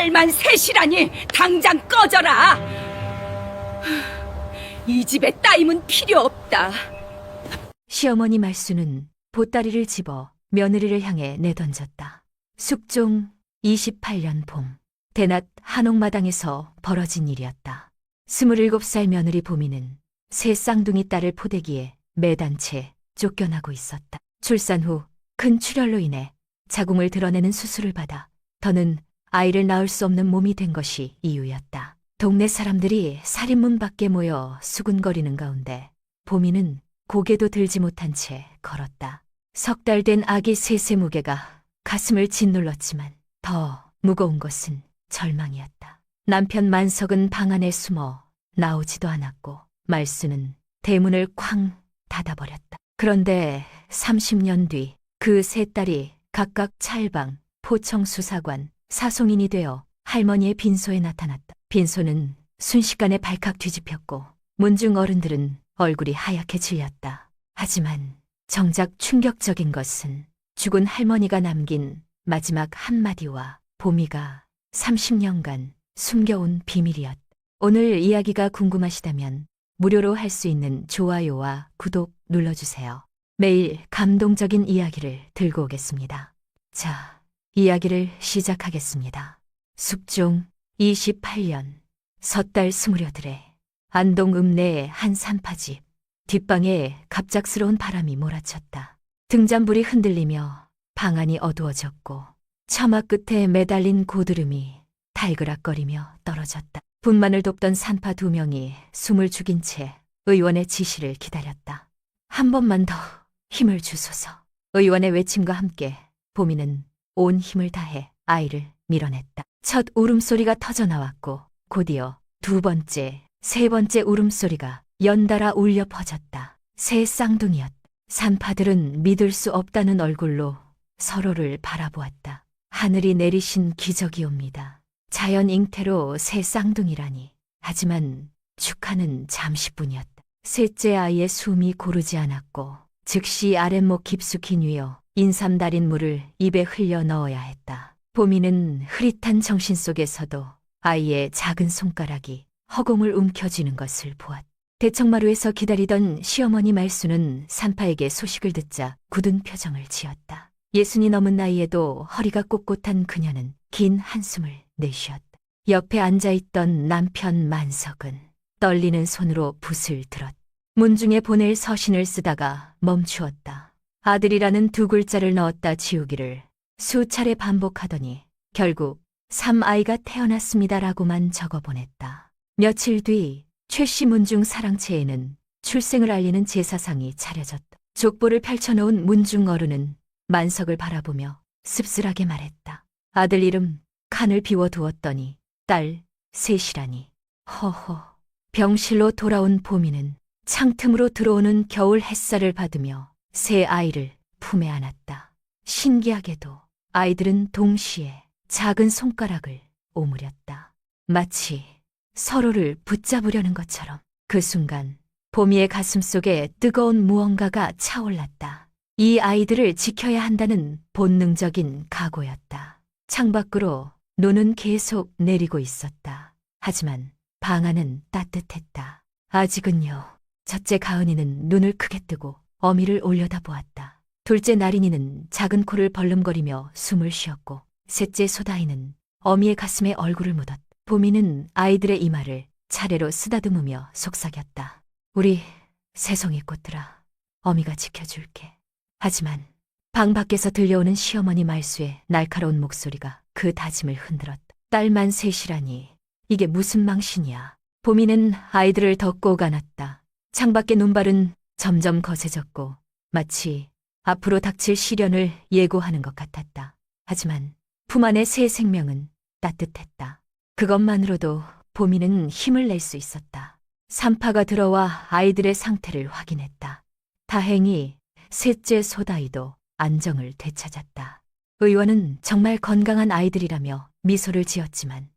딸만 셋이라니 당장 꺼져라. 이 집에 따임은 필요 없다. 시어머니 말수는 보따리를 집어 며느리를 향해 내던졌다. 숙종 28년 봄, 대낮 한옥마당에서 벌어진 일이었다. 27살 며느리 보미는 새 쌍둥이 딸을 포대기에 매단 채 쫓겨나고 있었다. 출산 후 큰 출혈로 인해 자궁을 드러내는 수술을 받아 더는 아이를 낳을 수 없는 몸이 된 것이 이유였다. 동네 사람들이 살인문 밖에 모여 수군거리는 가운데 보미는 고개도 들지 못한 채 걸었다. 석 달 된 아기 셋의 무게가 가슴을 짓눌렀지만 더 무거운 것은 절망이었다. 남편 만석은 방 안에 숨어 나오지도 않았고 말수는 대문을 쾅 닫아버렸다. 그런데 30년 뒤 그 세 딸이 각각 찰방, 포청수사관, 사송인이 되어 할머니의 빈소에 나타났다. 빈소는 순식간에 발칵 뒤집혔고 문중 어른들은 얼굴이 하얗게 질렸다. 하지만 정작 충격적인 것은 죽은 할머니가 남긴 마지막 한마디와 보미가 30년간 숨겨온 비밀이었다. 오늘 이야기가 궁금하시다면 무료로 할 수 있는 좋아요와 구독 눌러주세요. 매일 감동적인 이야기를 들고 오겠습니다. 자, 이야기를 시작하겠습니다. 숙종 28년 섣달 스무려들에 안동 읍내의 한 산파집 뒷방에 갑작스러운 바람이 몰아쳤다. 등잔불이 흔들리며 방 안이 어두워졌고 처마 끝에 매달린 고드름이 달그락거리며 떨어졌다. 분만을 돕던 산파 2명이 숨을 죽인 채 의원의 지시를 기다렸다. 한 번만 더 힘을 주소서. 의원의 외침과 함께 보미는 온 힘을 다해 아이를 밀어냈다. 첫 울음소리가 터져나왔고 곧이어 두 번째, 세 번째 울음소리가 연달아 울려 퍼졌다. 새 쌍둥이였다. 산파들은 믿을 수 없다는 얼굴로 서로를 바라보았다. 하늘이 내리신 기적이옵니다. 자연 잉태로 새 쌍둥이라니. 하지만 축하는 잠시뿐이었다. 셋째 아이의 숨이 고르지 않았고 즉시 아랫목 깊숙이 뉘어 인삼달인 물을 입에 흘려 넣어야 했다. 보미는 흐릿한 정신 속에서도 아이의 작은 손가락이 허공을 움켜쥐는 것을 보았다. 대청마루에서 기다리던 시어머니 말수는 산파에게 소식을 듣자 굳은 표정을 지었다. 60이 넘은 나이에도 허리가 꼿꼿한 그녀는 긴 한숨을 내쉬었다. 옆에 앉아있던 남편 만석은 떨리는 손으로 붓을 들었다. 문중에 보낼 서신을 쓰다가 멈추었다. 아들이라는 2글자를 넣었다 지우기를 수차례 반복하더니 결국 3아이가 태어났습니다라고만 적어보냈다. 며칠 뒤 최씨 문중 사랑채에는 출생을 알리는 제사상이 차려졌다. 족보를 펼쳐놓은 문중 어른은 만석을 바라보며 씁쓸하게 말했다. 아들 이름 칸을 비워두었더니 딸 셋이라니. 허허. 병실로 돌아온 보미는 창틈으로 들어오는 겨울 햇살을 받으며 새 아이를 품에 안았다. 신기하게도 아이들은 동시에 작은 손가락을 오므렸다. 마치 서로를 붙잡으려는 것처럼. 그 순간 보미의 가슴속에 뜨거운 무언가가 차올랐다. 이 아이들을 지켜야 한다는 본능적인 각오였다. 창밖으로 눈은 계속 내리고 있었다. 하지만 방 안은 따뜻했다. 아직은요. 첫째 가은이는 눈을 크게 뜨고 어미를 올려다보았다. 둘째 나린이는 작은 코를 벌름거리며 숨을 쉬었고 셋째 소다이는 어미의 가슴에 얼굴을 묻었다. 보미는 아이들의 이마를 차례로 쓰다듬으며 속삭였다. 우리 새송이 꽃들아, 어미가 지켜줄게. 하지만 방 밖에서 들려오는 시어머니 말수의 날카로운 목소리가 그 다짐을 흔들었다. 딸만 셋이라니 이게 무슨 망신이야. 보미는 아이들을 더 꼭 안았다. 창밖의 눈발은 점점 거세졌고 마치 앞으로 닥칠 시련을 예고하는 것 같았다. 하지만 품 안의 새 생명은 따뜻했다. 그것만으로도 보미는 힘을 낼 수 있었다. 산파가 들어와 아이들의 상태를 확인했다. 다행히 셋째 소다이도 안정을 되찾았다. 의원은 정말 건강한 아이들이라며 미소를 지었지만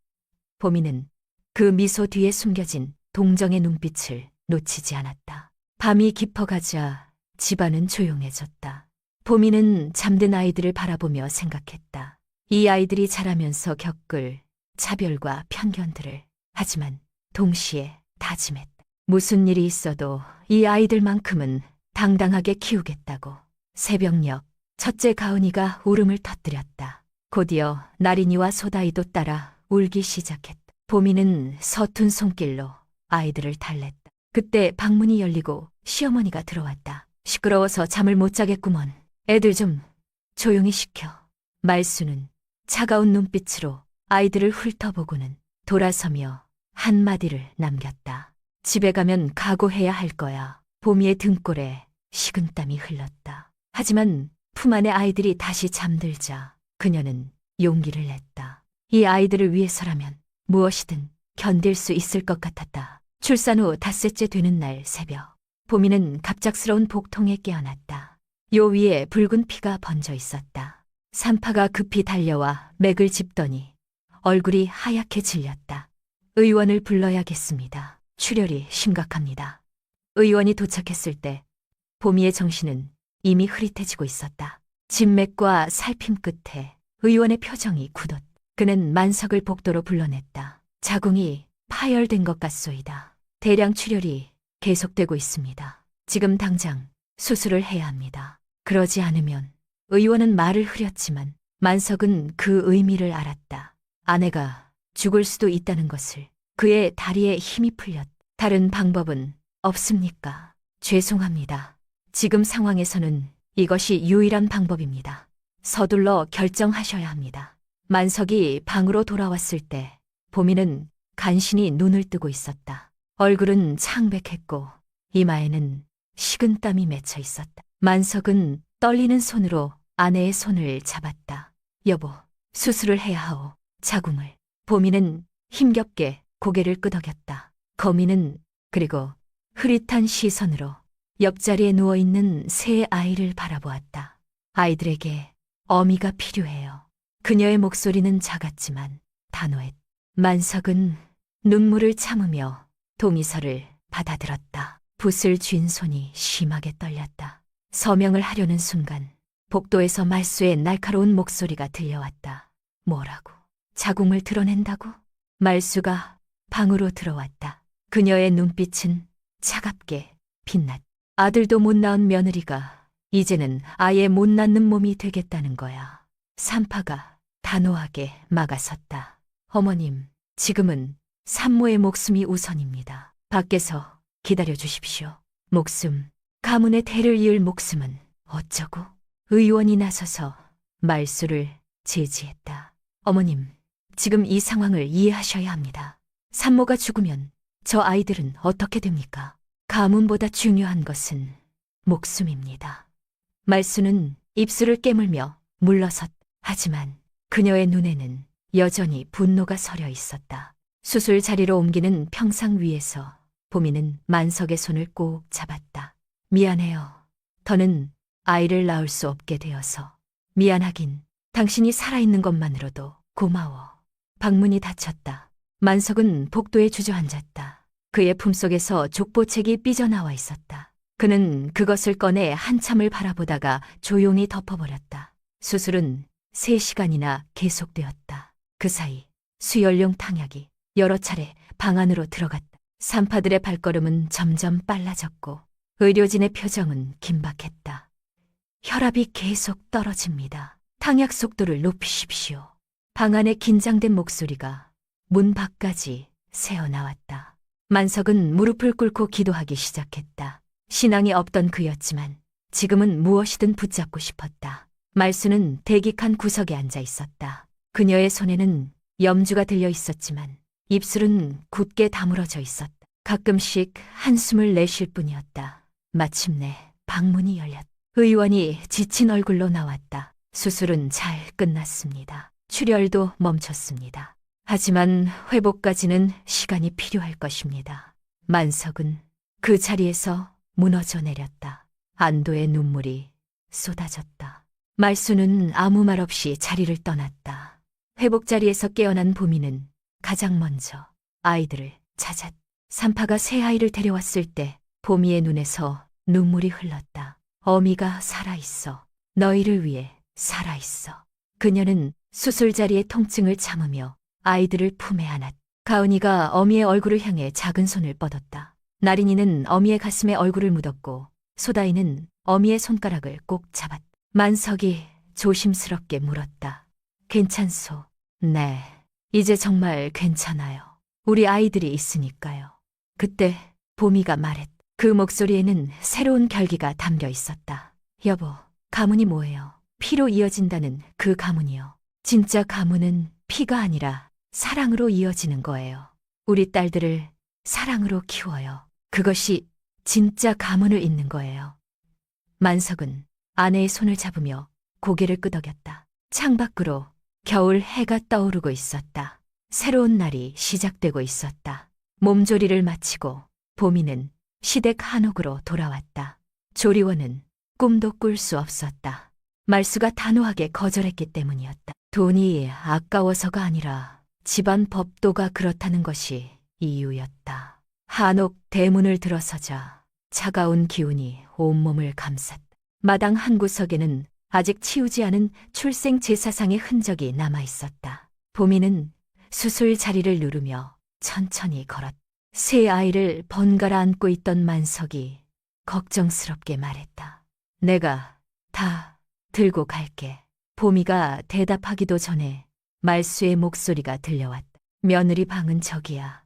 보미는 그 미소 뒤에 숨겨진 동정의 눈빛을 놓치지 않았다. 밤이 깊어가자 집안은 조용해졌다. 보미는 잠든 아이들을 바라보며 생각했다. 이 아이들이 자라면서 겪을 차별과 편견들을. 하지만 동시에 다짐했다. 무슨 일이 있어도 이 아이들만큼은 당당하게 키우겠다고. 새벽녘 첫째 가은이가 울음을 터뜨렸다. 곧이어 나린이와 소다이도 따라 울기 시작했다. 보미는 서툰 손길로 아이들을 달랬다. 그때 방문이 열리고 시어머니가 들어왔다. 시끄러워서 잠을 못 자겠구먼. 애들 좀 조용히 시켜. 말수는 차가운 눈빛으로 아이들을 훑어보고는 돌아서며 한마디를 남겼다. 집에 가면 각오해야 할 거야. 보미의 등골에 식은땀이 흘렀다. 하지만 품 안의 아이들이 다시 잠들자 그녀는 용기를 냈다. 이 아이들을 위해서라면 무엇이든 견딜 수 있을 것 같았다. 출산 후 닷새째 되는 날 새벽, 보미는 갑작스러운 복통에 깨어났다. 요 위에 붉은 피가 번져 있었다. 산파가 급히 달려와 맥을 짚더니 얼굴이 하얗게 질렸다. 의원을 불러야겠습니다. 출혈이 심각합니다. 의원이 도착했을 때 보미의 정신은 이미 흐릿해지고 있었다. 진맥과 살핌 끝에 의원의 표정이 굳었다. 그는 만석을 복도로 불러냈다. 자궁이 파열된 것 같소이다. 대량 출혈이 계속되고 있습니다. 지금 당장 수술을 해야 합니다. 그러지 않으면. 의원은 말을 흐렸지만 만석은 그 의미를 알았다. 아내가 죽을 수도 있다는 것을. 그의 다리에 힘이 풀렸다. 다른 방법은 없습니까? 죄송합니다. 지금 상황에서는 이것이 유일한 방법입니다. 서둘러 결정하셔야 합니다. 만석이 방으로 돌아왔을 때 보미는 간신히 눈을 뜨고 있었다. 얼굴은 창백했고 이마에는 식은땀이 맺혀 있었다. 만석은 떨리는 손으로 아내의 손을 잡았다. 여보, 수술을 해야 하오. 자궁을. 보미는 힘겹게 고개를 끄덕였다. 거미는 그리고 흐릿한 시선으로 옆자리에 누워있는 세 아이를 바라보았다. 아이들에게 어미가 필요해요. 그녀의 목소리는 작았지만 단호했다. 만석은 눈물을 참으며 동의서를 받아들었다. 붓을 쥔 손이 심하게 떨렸다. 서명을 하려는 순간 복도에서 말수의 날카로운 목소리가 들려왔다. 뭐라고? 자궁을 드러낸다고? 말수가 방으로 들어왔다. 그녀의 눈빛은 차갑게 빛났다. 아들도 못 낳은 며느리가 이제는 아예 못 낳는 몸이 되겠다는 거야. 산파가 단호하게 막아섰다. 어머님, 지금은 산모의 목숨이 우선입니다. 밖에서 기다려 주십시오. 목숨, 가문의 대를 이을 목숨은 어쩌고? 의원이 나서서 말수를 제지했다. 어머님, 지금 이 상황을 이해하셔야 합니다. 산모가 죽으면 저 아이들은 어떻게 됩니까? 가문보다 중요한 것은 목숨입니다. 말수는 입술을 깨물며 물러섰다. 하지만 그녀의 눈에는 여전히 분노가 서려 있었다. 수술 자리로 옮기는 평상 위에서 보미는 만석의 손을 꼭 잡았다. 미안해요. 더는 아이를 낳을 수 없게 되어서. 미안하긴. 당신이 살아있는 것만으로도 고마워. 방문이 닫혔다. 만석은 복도에 주저앉았다. 그의 품속에서 족보책이 삐져나와 있었다. 그는 그것을 꺼내 한참을 바라보다가 조용히 덮어버렸다. 수술은 3시간이나 계속되었다. 그 사이 수혈용 탕약이 여러 차례 방 안으로 들어갔다. 산파들의 발걸음은 점점 빨라졌고 의료진의 표정은 긴박했다. 혈압이 계속 떨어집니다. 탕약 속도를 높이십시오. 방 안의 긴장된 목소리가 문 밖까지 새어나왔다. 만석은 무릎을 꿇고 기도하기 시작했다. 신앙이 없던 그였지만 지금은 무엇이든 붙잡고 싶었다. 말수는 대기칸 구석에 앉아 있었다. 그녀의 손에는 염주가 들려 있었지만 입술은 굳게 다물어져 있었다. 가끔씩 한숨을 내쉴 뿐이었다. 마침내 방문이 열렸다. 의원이 지친 얼굴로 나왔다. 수술은 잘 끝났습니다. 출혈도 멈췄습니다. 하지만 회복까지는 시간이 필요할 것입니다. 만석은 그 자리에서 무너져 내렸다. 안도의 눈물이 쏟아졌다. 말수는 아무 말 없이 자리를 떠났다. 회복 자리에서 깨어난 보미는 가장 먼저 아이들을 찾았다. 산파가 새 아이를 데려왔을 때 보미의 눈에서 눈물이 흘렀다. 어미가 살아있어. 너희를 위해 살아있어. 그녀는 수술 자리의 통증을 참으며 아이들을 품에 안았다. 가은이가 어미의 얼굴을 향해 작은 손을 뻗었다. 나린이는 어미의 가슴에 얼굴을 묻었고 소다이는 어미의 손가락을 꼭 잡았다. 만석이 조심스럽게 물었다. 괜찮소? 네, 이제 정말 괜찮아요. 우리 아이들이 있으니까요. 그때 보미가 말했다. 그 목소리에는 새로운 결기가 담겨 있었다. 여보, 가문이 뭐예요? 피로 이어진다는 그 가문이요. 진짜 가문은 피가 아니라 사랑으로 이어지는 거예요. 우리 딸들을 사랑으로 키워요. 그것이 진짜 가문을 잇는 거예요. 만석은 아내의 손을 잡으며 고개를 끄덕였다. 창밖으로 겨울 해가 떠오르고 있었다. 새로운 날이 시작되고 있었다. 몸조리를 마치고 보미는 시댁 한옥으로 돌아왔다. 조리원은 꿈도 꿀 수 없었다. 말수가 단호하게 거절했기 때문이었다. 돈이 아까워서가 아니라 집안 법도가 그렇다는 것이 이유였다. 한옥 대문을 들어서자 차가운 기운이 온몸을 감쌌다. 마당 한 구석에는 아직 치우지 않은 출생 제사상의 흔적이 남아 있었다. 보미는 수술 자리를 누르며 천천히 걸었다. 새 아이를 번갈아 안고 있던 만석이 걱정스럽게 말했다. 내가 다 들고 갈게. 보미가 대답하기도 전에 말수의 목소리가 들려왔다. 며느리 방은 저기야.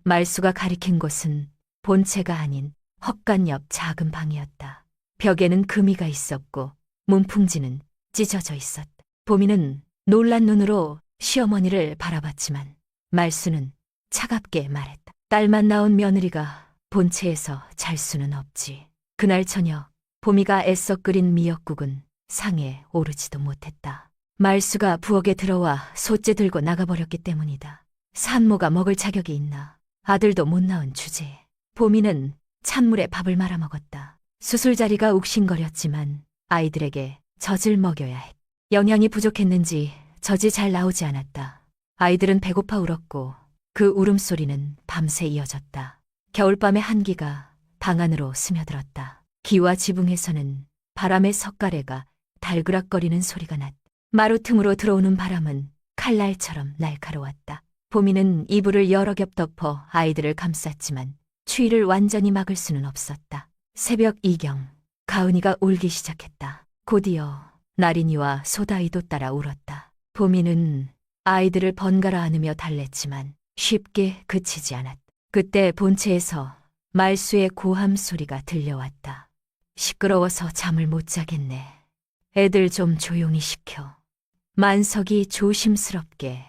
말수가 가리킨 곳은 본체가 아닌 헛간 옆 작은 방이었다. 벽에는 금이가 있었고 문풍지는 찢어져 있었다. 보미는 놀란 눈으로 시어머니를 바라봤지만 말수는 차갑게 말했다. 딸만 낳은 며느리가 본체에서 잘 수는 없지. 그날 저녁 보미가 애써 끓인 미역국은 상에 오르지도 못했다. 말수가 부엌에 들어와 솥째 들고 나가버렸기 때문이다. 산모가 먹을 자격이 있나. 아들도 못 낳은 주제에. 보미는 찬물에 밥을 말아 먹었다. 수술자리가 욱신거렸지만 아이들에게 젖을 먹여야 했다. 영양이 부족했는지 젖이 잘 나오지 않았다. 아이들은 배고파 울었고 그 울음소리는 밤새 이어졌다. 겨울밤의 한기가 방 안으로 스며들었다. 기와 지붕에서는 바람의 석가래가 달그락거리는 소리가 났다. 마루 틈으로 들어오는 바람은 칼날처럼 날카로웠다. 보미는 이불을 여러 겹 덮어 아이들을 감쌌지만 추위를 완전히 막을 수는 없었다. 새벽 이경, 가은이가 울기 시작했다. 곧이어 나린이와 소다이도 따라 울었다. 보미는 아이들을 번갈아 안으며 달랬지만 쉽게 그치지 않았다. 그때 본체에서 말수의 고함 소리가 들려왔다. 시끄러워서 잠을 못 자겠네. 애들 좀 조용히 시켜. 만석이 조심스럽게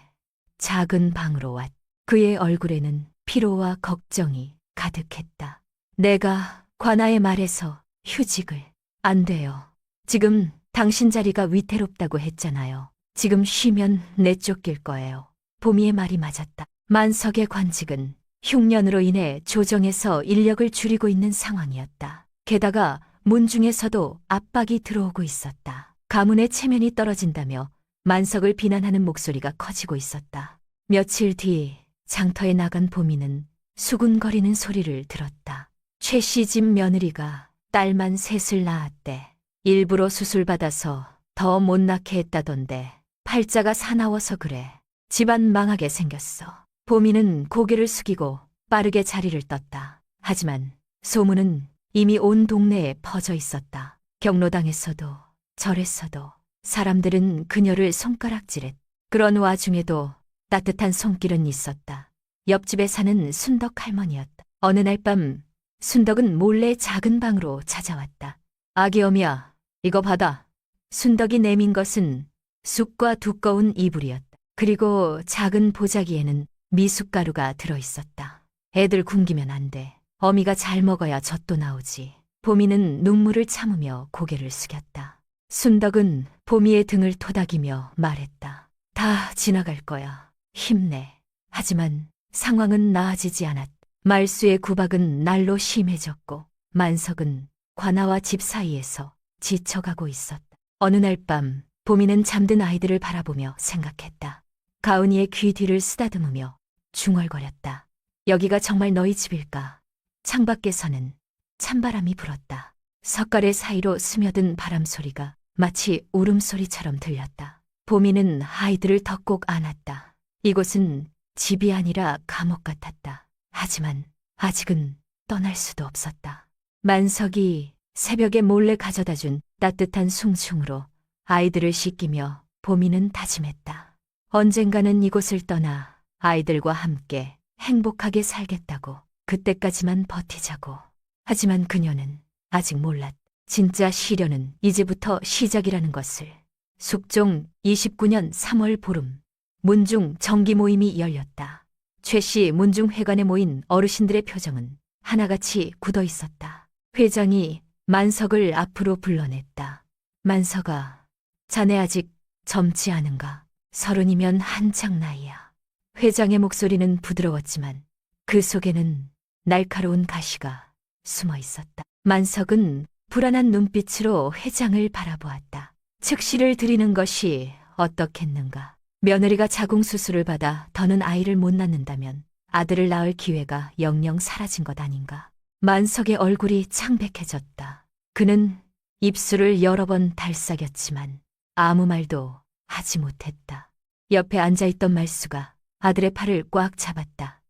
작은 방으로 왔다. 그의 얼굴에는 피로와 걱정이 가득했다. 내가 관아의 말에서 휴직을. 안 돼요. 지금 당신 자리가 위태롭다고 했잖아요. 지금 쉬면 내쫓길 거예요. 보미의 말이 맞았다. 만석의 관직은 흉년으로 인해 조정에서 인력을 줄이고 있는 상황이었다. 게다가 문중에서도 압박이 들어오고 있었다. 가문의 체면이 떨어진다며 만석을 비난하는 목소리가 커지고 있었다. 며칠 뒤 장터에 나간 보미는 수군거리는 소리를 들었다. 최씨 집 며느리가 딸만 셋을 낳았대. 일부러 수술받아서 더 못 낳게 했다던데 팔자가 사나워서 그래. 집안 망하게 생겼어. 보미는 고개를 숙이고 빠르게 자리를 떴다. 하지만 소문은 이미 온 동네에 퍼져 있었다. 경로당에서도 절에서도 사람들은 그녀를 손가락질했다. 그런 와중에도 따뜻한 손길은 있었다. 옆집에 사는 순덕 할머니였다. 어느 날 밤 순덕은 몰래 작은 방으로 찾아왔다. 아기 어미야, 이거 받아. 순덕이 내민 것은 쑥과 두꺼운 이불이었다. 그리고 작은 보자기에는 미숫가루가 들어있었다. 애들 굶기면 안 돼. 어미가 잘 먹어야 젖도 나오지. 보미는 눈물을 참으며 고개를 숙였다. 순덕은 보미의 등을 토닥이며 말했다. 다 지나갈 거야. 힘내. 하지만 상황은 나아지지 않았다. 말수의 구박은 날로 심해졌고 만석은 관아와 집 사이에서 지쳐가고 있었다. 어느 날 밤 보미는 잠든 아이들을 바라보며 생각했다. 가은이의 귀 뒤를 쓰다듬으며 중얼거렸다. 여기가 정말 너희 집일까? 창밖에서는 찬바람이 불었다. 석가래 사이로 스며든 바람 소리가 마치 울음소리처럼 들렸다. 보미는 아이들을 더 꼭 안았다. 이곳은 집이 아니라 감옥 같았다. 하지만 아직은 떠날 수도 없었다. 만석이 새벽에 몰래 가져다 준 따뜻한 숭숭으로 아이들을 씻기며 보미는 다짐했다. 언젠가는 이곳을 떠나 아이들과 함께 행복하게 살겠다고. 그때까지만 버티자고. 하지만 그녀는 아직 몰랐다. 진짜 시련은 이제부터 시작이라는 것을. 숙종 29년 3월 보름, 문중 정기 모임이 열렸다. 최씨 문중회관에 모인 어르신들의 표정은 하나같이 굳어 있었다. 회장이 만석을 앞으로 불러냈다. 만석아, 자네 아직 젊지 않은가? 30이면 한창 나이야. 회장의 목소리는 부드러웠지만 그 속에는 날카로운 가시가 숨어 있었다. 만석은 불안한 눈빛으로 회장을 바라보았다. 즉시를 드리는 것이 어떻겠는가? 며느리가 자궁수술을 받아 더는 아이를 못 낳는다면 아들을 낳을 기회가 영영 사라진 것 아닌가? 만석의 얼굴이 창백해졌다. 그는 입술을 여러 번 달싹였지만 아무 말도 하지 못했다. 옆에 앉아있던 말수가 아들의 팔을 꽉 잡았다.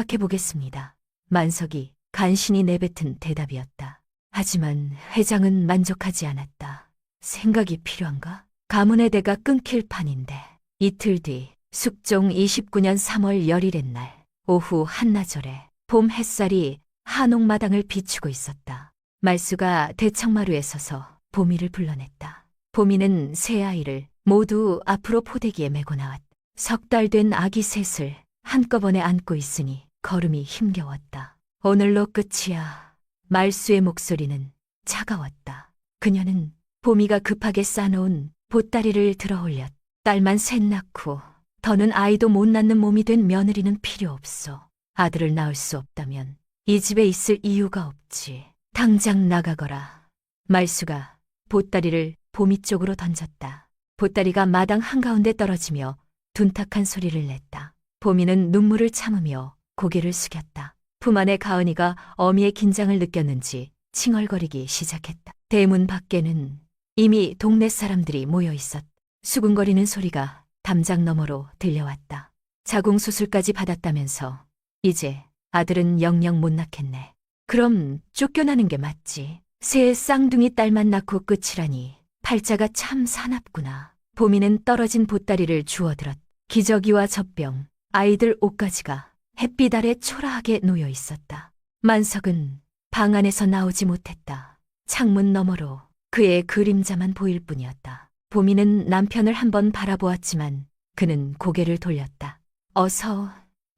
생각해보겠습니다. 만석이 간신히 내뱉은 대답이었다. 하지만 회장은 만족하지 않았다. 생각이 필요한가? 가문의 대가 끊길 판인데. 이틀 뒤 숙종 29년 3월 열일의 날 오후 한나절에 봄 햇살이 한옥마당을 비추고 있었다. 말수가 대청마루에 서서 보미를 불러냈다. 보미는 세 아이를 모두 앞으로 포대기에 메고 나왔다. 10달 된 아기 셋을 한꺼번에 안고 있으니 걸음이 힘겨웠다. 오늘로 끝이야. 말수의 목소리는 차가웠다. 그녀는 보미가 급하게 싸놓은 보따리를 들어 올렸다. 딸만 셋 낳고 더는 아이도 못 낳는 몸이 된 며느리는 필요 없어. 아들을 낳을 수 없다면 이 집에 있을 이유가 없지. 당장 나가거라. 말수가 보따리를 보미 쪽으로 던졌다. 보따리가 마당 한가운데 떨어지며 둔탁한 소리를 냈다. 보미는 눈물을 참으며 고개를 숙였다. 품 안에 가은이가 어미의 긴장을 느꼈는지 칭얼거리기 시작했다. 대문 밖에는 이미 동네 사람들이 모여 있었다. 수군거리는 소리가 담장 너머로 들려왔다. 자궁수술까지 받았다면서 이제 아들은 영영 못 낳겠네. 그럼 쫓겨나는 게 맞지. 새 쌍둥이 딸만 낳고 끝이라니 팔자가 참 사납구나. 보미는 떨어진 보따리를 주워들었다. 기저귀와 젖병, 아이들 옷가지가 햇빛 아래 초라하게 놓여 있었다. 만석은 방 안에서 나오지 못했다. 창문 너머로 그의 그림자만 보일 뿐이었다. 보미는 남편을 한번 바라보았지만 그는 고개를 돌렸다. 어서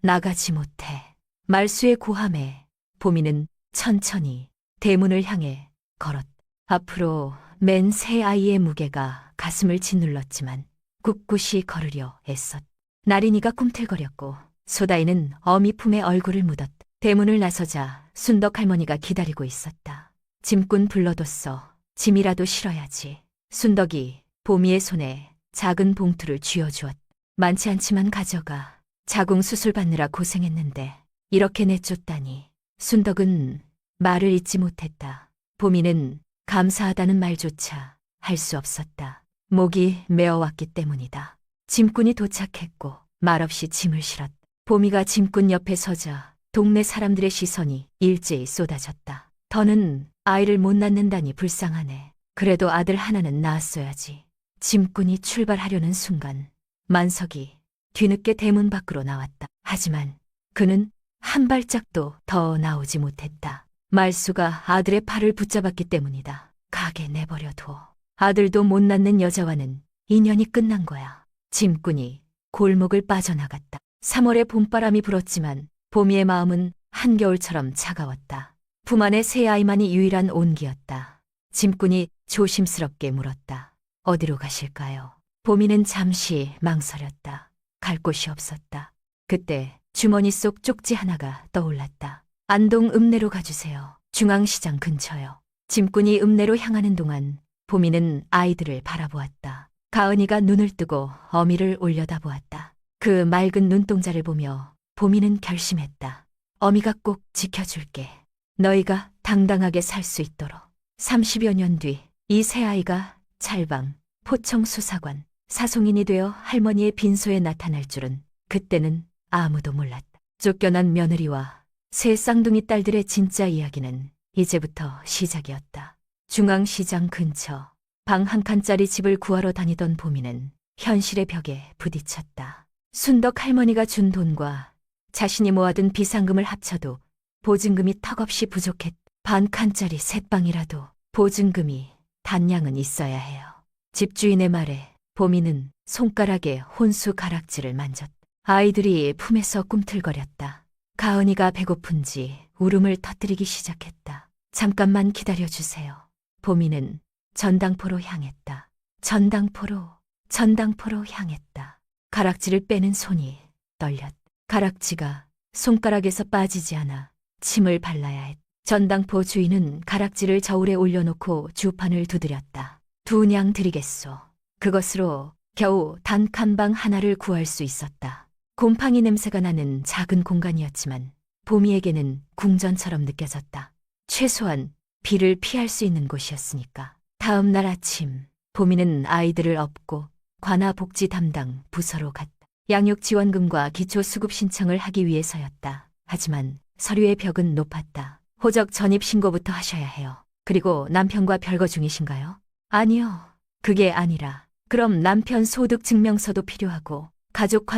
나가지 못해. 말수의 고함에 보미는 천천히 대문을 향해 걸었다. 앞으로 맨 세 아이의 무게가 가슴을 짓눌렀지만 꿋꿋이 걸으려 애썼다. 나린이가 꿈틀거렸고 소다이는 어미 품에 얼굴을 묻었다. 대문을 나서자 순덕 할머니가 기다리고 있었다. 짐꾼 불러뒀어. 짐이라도 실어야지. 순덕이 보미의 손에 작은 봉투를 쥐어주었다. 많지 않지만 가져가. 자궁 수술 받느라 고생했는데 이렇게 내쫓다니. 순덕은 말을 잇지 못했다. 보미는 감사하다는 말조차 할 수 없었다. 목이 메어왔기 때문이다. 짐꾼이 도착했고 말없이 짐을 실었다. 보미가 짐꾼 옆에 서자 동네 사람들의 시선이 일제히 쏟아졌다. 더는 아이를 못 낳는다니 불쌍하네. 그래도 아들 하나는 낳았어야지. 짐꾼이 출발하려는 순간 만석이 뒤늦게 대문 밖으로 나왔다. 하지만 그는 한 발짝도 더 나오지 못했다. 말수가 아들의 팔을 붙잡았기 때문이다. 가게 내버려둬. 아들도 못 낳는 여자와는 인연이 끝난 거야. 짐꾼이 골목을 빠져나갔다. 3월의 봄바람이 불었지만 보미의 마음은 한겨울처럼 차가웠다. 품 안의 새 아이만이 유일한 온기였다. 짐꾼이 조심스럽게 물었다. 어디로 가실까요? 보미는 잠시 망설였다. 갈 곳이 없었다. 그때 주머니 속 쪽지 하나가 떠올랐다. 안동 읍내로 가주세요. 중앙시장 근처요. 짐꾼이 읍내로 향하는 동안 보미는 아이들을 바라보았다. 가은이가 눈을 뜨고 어미를 올려다보았다. 그 맑은 눈동자를 보며 보미는 결심했다. 어미가 꼭 지켜줄게. 너희가 당당하게 살 수 있도록. 30여 년 뒤 이 새 아이가 찰방, 포청 수사관, 사송인이 되어 할머니의 빈소에 나타날 줄은 그때는 아무도 몰랐다. 쫓겨난 며느리와 새 쌍둥이 딸들의 진짜 이야기는 이제부터 시작이었다. 중앙시장 근처 방 한 칸짜리 집을 구하러 다니던 보미는 현실의 벽에 부딪혔다. 순덕 할머니가 준 돈과 자신이 모아둔 비상금을 합쳐도 보증금이 턱없이 부족했다. 반 칸짜리 셋방이라도 보증금이 단량은 있어야 해요. 집주인의 말에 보미는 손가락에 혼수 가락지를 만졌다. 아이들이 품에서 꿈틀거렸다. 가은이가 배고픈지 울음을 터뜨리기 시작했다. 잠깐만 기다려주세요. 보미는 전당포로 향했다. 전당포로 향했다. 가락지를 빼는 손이 떨렸다. 가락지가 손가락에서 빠지지 않아 침을 발라야 했다. 전당포 주인은 가락지를 저울에 올려놓고 주판을 두드렸다. 2냥 드리겠소. 그것으로 겨우 단칸방 하나를 구할 수 있었다. 곰팡이 냄새가 나는 작은 공간이었지만 보미에게는 궁전처럼 느껴졌다. 최소한 비를 피할 수 있는 곳이었으니까. 다음 날 아침 보미는 아이들을 업고 관아복지 담당 부서로 갔다. 양육지원금과 기초수급 신청을 하기 위해서였다. 하지만 서류의 벽은 높았다. 호적 전입신고부터 하셔야 해요. 그리고 남편과 별거 중이신가요? 아니요. 그게 아니라 그럼 남편 소득증명서도 필요하고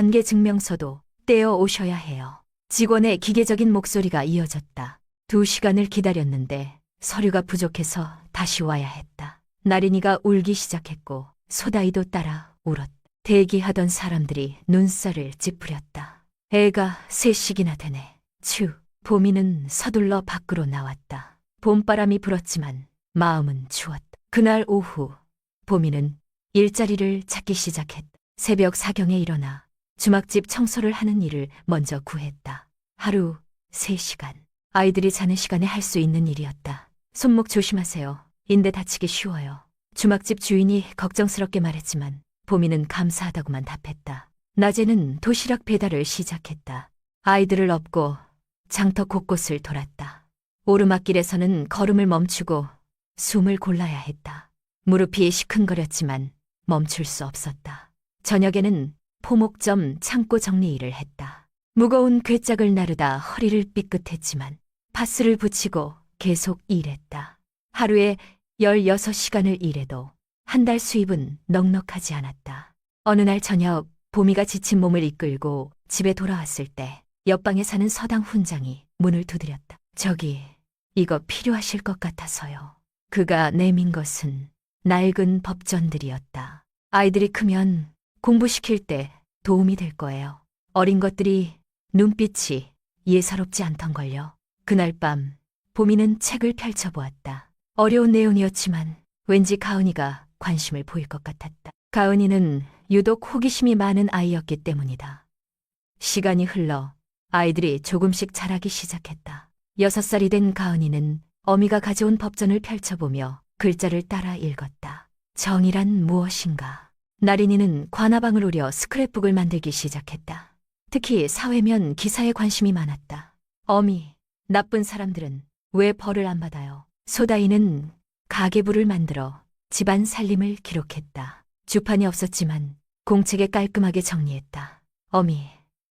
가족관계증명서도 떼어 오셔야 해요. 직원의 기계적인 목소리가 이어졌다. 2시간을 기다렸는데 서류가 부족해서 다시 와야 했다. 나린이가 울기 시작했고 소다이도 따라 울었다. 대기하던 사람들이 눈살을 찌푸렸다. 애가 3씩이나 되네. 츄. 보미는 서둘러 밖으로 나왔다. 봄바람이 불었지만 마음은 추웠다. 그날 오후 보미는 일자리를 찾기 시작했다. 새벽 4경에 일어나 주막집 청소를 하는 일을 먼저 구했다. 하루 3시간. 아이들이 자는 시간에 할 수 있는 일이었다. 손목 조심하세요. 인대 다치기 쉬워요. 주막집 주인이 걱정스럽게 말했지만 보미는 감사하다고만 답했다. 낮에는 도시락 배달을 시작했다. 아이들을 업고 장터 곳곳을 돌았다. 오르막길에서는 걸음을 멈추고 숨을 골라야 했다. 무릎이 시큰거렸지만 멈출 수 없었다. 저녁에는 포목점 창고 정리 일을 했다. 무거운 괴짝을 나르다 허리를 삐끗했지만 파스를 붙이고 계속 일했다. 하루에 16시간을 일해도 한 달 수입은 넉넉하지 않았다. 어느 날 저녁 보미가 지친 몸을 이끌고 집에 돌아왔을 때 옆방에 사는 서당 훈장이 문을 두드렸다. 저기, 이거 필요하실 것 같아서요. 그가 내민 것은 낡은 법전들이었다. 아이들이 크면 공부시킬 때 도움이 될 거예요. 어린 것들이 눈빛이 예사롭지 않던걸요. 그날 밤 보미는 책을 펼쳐보았다. 어려운 내용이었지만 왠지 가은이가 관심을 보일 것 같았다. 가은이는 유독 호기심이 많은 아이였기 때문이다. 시간이 흘러 아이들이 조금씩 자라기 시작했다. 6살이 된 가은이는 어미가 가져온 법전을 펼쳐보며 글자를 따라 읽었다. 정의란 무엇인가? 나린이는 관아방을 오려 스크랩북을 만들기 시작했다. 특히 사회면 기사에 관심이 많았다. 어미, 나쁜 사람들은 왜 벌을 안 받아요? 소다이는 가계부를 만들어 집안 살림을 기록했다. 주판이 없었지만 공책에 깔끔하게 정리했다. 어미,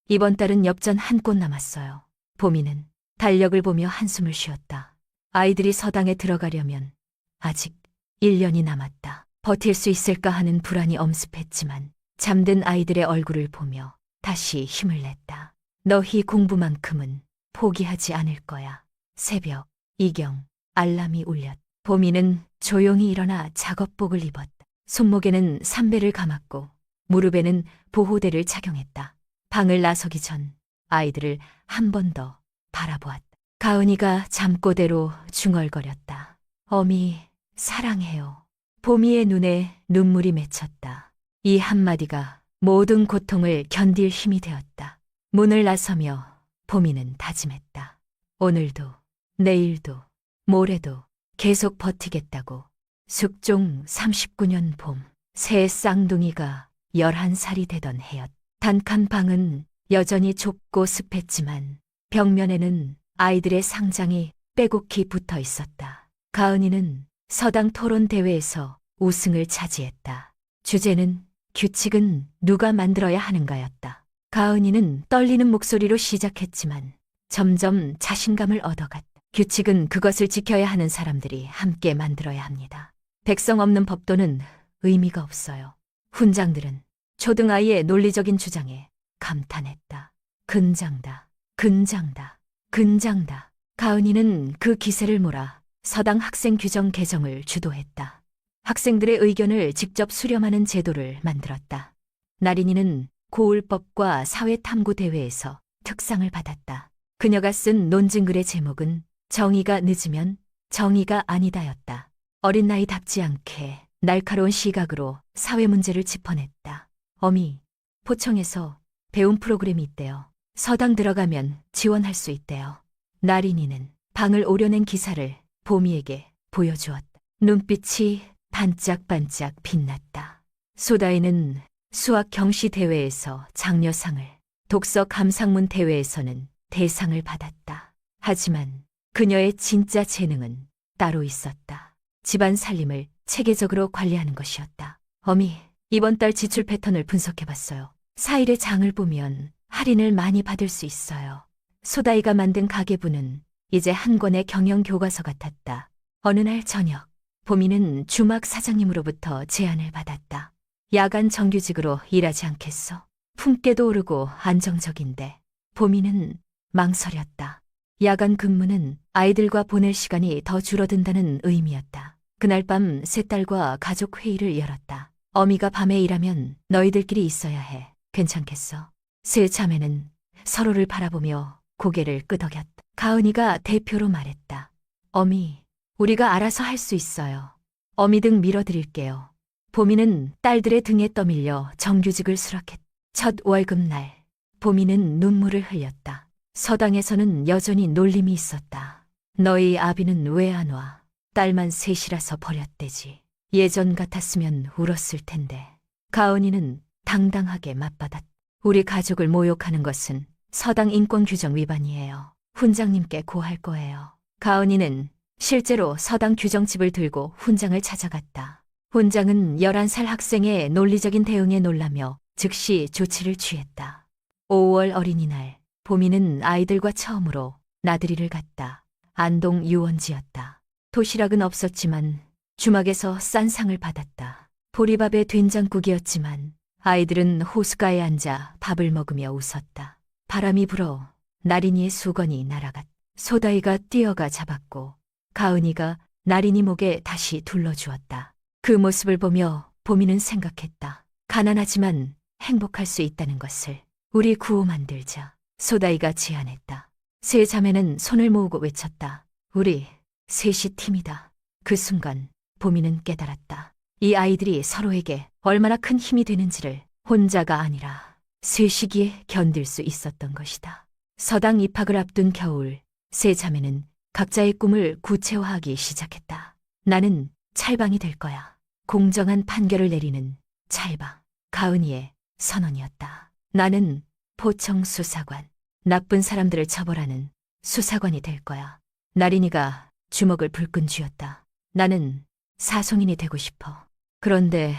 이번 달은 엽전 한 꽃 남았어요. 보미는 달력을 보며 한숨을 쉬었다. 아이들이 서당에 들어가려면 아직 1년이 남았다. 버틸 수 있을까 하는 불안이 엄습했지만 잠든 아이들의 얼굴을 보며 다시 힘을 냈다. 너희 공부만큼은 포기하지 않을 거야. 새벽 2경 알람이 울렸다. 보미는 조용히 일어나 작업복을 입었다. 손목에는 삼배를 감았고 무릎에는 보호대를 착용했다. 방을 나서기 전 아이들을 한 번 더 바라보았다. 가은이가 잠꼬대로 중얼거렸다. 어미, 사랑해요. 보미의 눈에 눈물이 맺혔다. 이 한마디가 모든 고통을 견딜 힘이 되었다. 문을 나서며 보미는 다짐했다. 오늘도, 내일도, 모레도 계속 버티겠다고. 숙종 39년 봄, 새 쌍둥이가 11살이 되던 해였다. 단칸 방은 여전히 좁고 습했지만 벽면에는 아이들의 상장이 빼곡히 붙어 있었다. 가은이는 서당 토론 대회에서 우승을 차지했다. 주제는 규칙은 누가 만들어야 하는가였다. 가은이는 떨리는 목소리로 시작했지만 점점 자신감을 얻어갔다. 규칙은 그것을 지켜야 하는 사람들이 함께 만들어야 합니다. 백성 없는 법도는 의미가 없어요. 훈장들은 초등아이의 논리적인 주장에 감탄했다. 근장다, 근장다, 근장다. 가은이는 그 기세를 몰아 서당 학생 규정 개정을 주도했다. 학생들의 의견을 직접 수렴하는 제도를 만들었다. 나린이는 고울법과 사회탐구대회에서 특상을 받았다. 그녀가 쓴 논증글의 제목은 정의가 늦으면 정의가 아니다였다. 어린 나이답지 않게 날카로운 시각으로 사회 문제를 짚어냈다. 어미, 포청에서 배움 프로그램이 있대요. 서당 들어가면 지원할 수 있대요. 나린이는 방을 오려낸 기사를 보미에게 보여주었다. 눈빛이 반짝반짝 빛났다. 소다이는 수학 경시 대회에서 장려상을, 독서 감상문 대회에서는 대상을 받았다. 하지만 그녀의 진짜 재능은 따로 있었다. 집안 살림을 체계적으로 관리하는 것이었다. 어미, 이번 달 지출 패턴을 분석해봤어요. 4일의 장을 보면 할인을 많이 받을 수 있어요. 소다이가 만든 가계부는 이제 한 권의 경영 교과서 같았다. 어느 날 저녁, 보미는 주막 사장님으로부터 제안을 받았다. 야간 정규직으로 일하지 않겠어? 품계도 오르고 안정적인데. 보미는 망설였다. 야간 근무는 아이들과 보낼 시간이 더 줄어든다는 의미였다. 그날 밤 세 딸과 가족 회의를 열었다. 어미가 밤에 일하면 너희들끼리 있어야 해. 괜찮겠어? 세 자매는 서로를 바라보며 고개를 끄덕였다. 가은이가 대표로 말했다. 어미, 우리가 알아서 할 수 있어요. 어미 등 밀어드릴게요. 보미는 딸들의 등에 떠밀려 정규직을 수락했다. 첫 월급날, 보미는 눈물을 흘렸다. 서당에서는 여전히 놀림이 있었다. 너희 아비는 왜 안 와? 딸만 셋이라서 버렸대지. 예전 같았으면 울었을 텐데. 가은이는 당당하게 맞받았다. 우리 가족을 모욕하는 것은 서당 인권 규정 위반이에요. 훈장님께 고할 거예요. 가은이는 실제로 서당 규정집을 들고 훈장을 찾아갔다. 훈장은 11살 학생의 논리적인 대응에 놀라며 즉시 조치를 취했다. 5월 어린이날, 보미는 아이들과 처음으로 나들이를 갔다. 안동 유원지였다. 도시락은 없었지만 주막에서 싼 상을 받았다. 보리밥에 된장국이었지만 아이들은 호숫가에 앉아 밥을 먹으며 웃었다. 바람이 불어 나린이의 수건이 날아갔다. 소다이가 뛰어가 잡았고 가은이가 나린이 목에 다시 둘러주었다. 그 모습을 보며 보미는 생각했다. 가난하지만 행복할 수 있다는 것을. 우리 구호 만들자. 소다이가 제안했다. 세 자매는 손을 모으고 외쳤다. 우리 셋이 팀이다. 그 순간 보미는 깨달았다. 이 아이들이 서로에게 얼마나 큰 힘이 되는지를. 혼자가 아니라 셋이기에 견딜 수 있었던 것이다. 서당 입학을 앞둔 겨울, 세 자매는 각자의 꿈을 구체화하기 시작했다. 나는 찰방이 될 거야. 공정한 판결을 내리는 찰방. 가은이의 선언이었다. 나는 포청 수사관. 나쁜 사람들을 처벌하는 수사관이 될 거야. 나린이가 주먹을 불끈 쥐었다. 나는 사송인이 되고 싶어. 그런데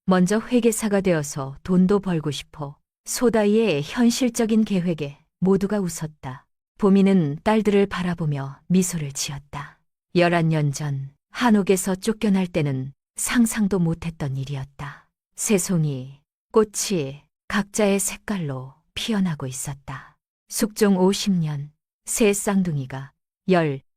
먼저 회계사가 되어서 돈도 벌고 싶어. 소다이의 현실적인 계획에 모두가 웃었다. 보미는 딸들을 바라보며 미소를 지었다. 11년 전 한옥에서 쫓겨날 때는 상상도 못했던 일이었다. 새송이, 꽃이 각자의 색깔로 피어나고 있었다. 숙종 50년, 새 쌍둥이가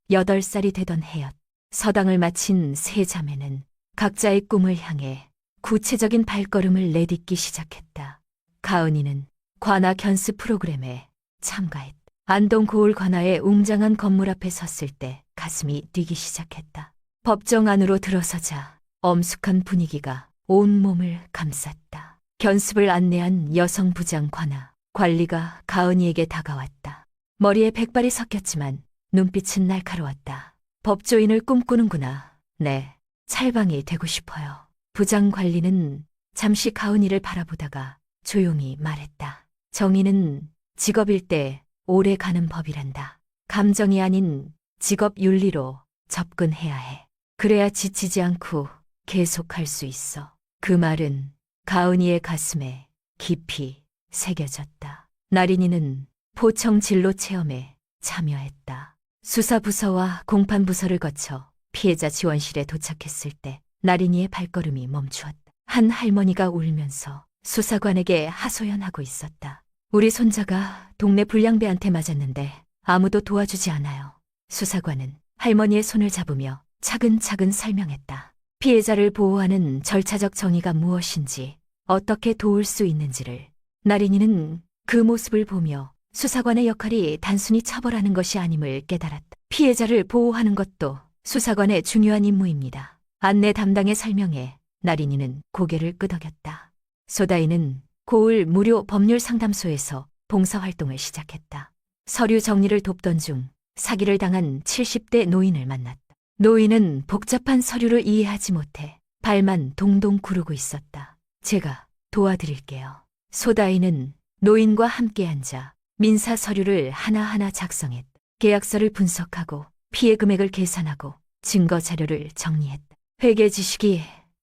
18살이 되던 해였. 서당을 마친 세 자매는 각자의 꿈을 향해 구체적인 발걸음을 내딛기 시작했다. 가은이는 관아 견습 프로그램에 참가했다. 안동 고을 관아의 웅장한 건물 앞에 섰을 때 가슴이 뛰기 시작했다. 법정 안으로 들어서자 엄숙한 분위기가 온몸을 감쌌다. 견습을 안내한 여성 부장 관아, 관리가 가은이에게 다가왔다. 머리에 백발이 섞였지만 눈빛은 날카로웠다. 법조인을 꿈꾸는구나. 네, 찰방이 되고 싶어요. 부장 관리는 잠시 가은이를 바라보다가 조용히 말했다. 정의는 직업일 때 오래 가는 법이란다. 감정이 아닌 직업 윤리로 접근해야 해. 그래야 지치지 않고 계속할 수 있어. 그 말은 가은이의 가슴에 깊이 새겨졌다. 나린이는 포청 진로 체험에 참여했다. 수사부서와 공판부서를 거쳐 피해자 지원실에 도착했을 때 나린이의 발걸음이 멈추었다. 한 할머니가 울면서 수사관에게 하소연하고 있었다. 우리 손자가 동네 불량배한테 맞았는데 아무도 도와주지 않아요. 수사관은 할머니의 손을 잡으며 차근차근 설명했다. 피해자를 보호하는 절차적 정의가 무엇인지, 어떻게 도울 수 있는지를. 나린이는 그 모습을 보며 수사관의 역할이 단순히 처벌하는 것이 아님을 깨달았다. 피해자를 보호하는 것도 수사관의 중요한 임무입니다. 안내 담당의 설명에 나린이는 고개를 끄덕였다. 소다이는 고을 무료 법률 상담소에서 봉사활동을 시작했다. 서류 정리를 돕던 중 사기를 당한 70대 노인을 만났다. 노인은 복잡한 서류를 이해하지 못해 발만 동동 구르고 있었다. 제가 도와드릴게요. 소다이는 노인과 함께 앉아 민사 서류를 하나하나 작성했다. 계약서를 분석하고 피해 금액을 계산하고 증거 자료를 정리했다. 회계 지식이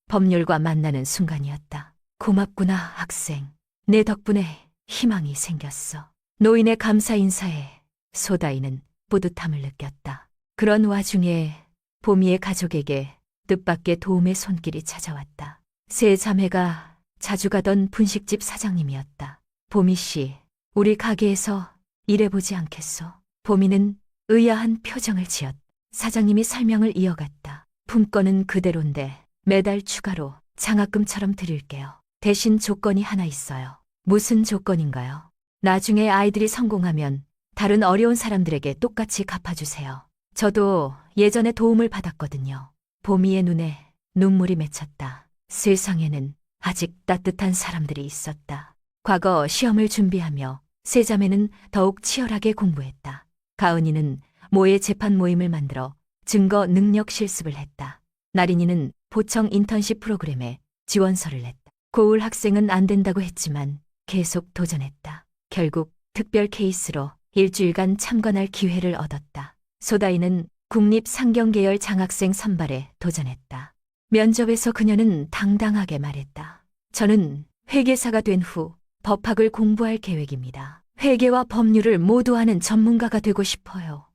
법률과 만나는 순간이었다. 고맙구나, 학생. 내 덕분에 희망이 생겼어. 노인의 감사 인사에 소다이는 뿌듯함을 느꼈다. 그런 와중에 보미의 가족에게 뜻밖의 도움의 손길이 찾아왔다. 세 자매가 자주 가던 분식집 사장님이었다. 보미 씨, 우리 가게에서 일해보지 않겠소? 보미는 의아한 표정을 지었다. 사장님이 설명을 이어갔다. 품건은 그대로인데 매달 추가로 장학금처럼 드릴게요. 대신 조건이 하나 있어요. 무슨 조건인가요? 나중에 아이들이 성공하면 다른 어려운 사람들에게 똑같이 갚아주세요. 저도 예전에 도움을 받았거든요. 보미의 눈에 눈물이 맺혔다. 세상에는 아직 따뜻한 사람들이 있었다. 과거 시험을 준비하며 세 자매는 더욱 치열하게 공부했다. 가은이는 모의 재판 모임을 만들어 증거 능력 실습을 했다. 나린이는 포청 인턴십 프로그램에 지원서를 냈다. 고울 학생은 안 된다고 했지만 계속 도전했다. 결국 특별 케이스로 일주일간 참관할 기회를 얻었다. 소다이는 국립상경계열 장학생 선발에 도전했다. 면접에서 그녀는 당당하게 말했다. 저는 회계사가 된 후 법학을 공부할 계획입니다. 회계와 법률을 모두 아는 전문가가 되고 싶어요.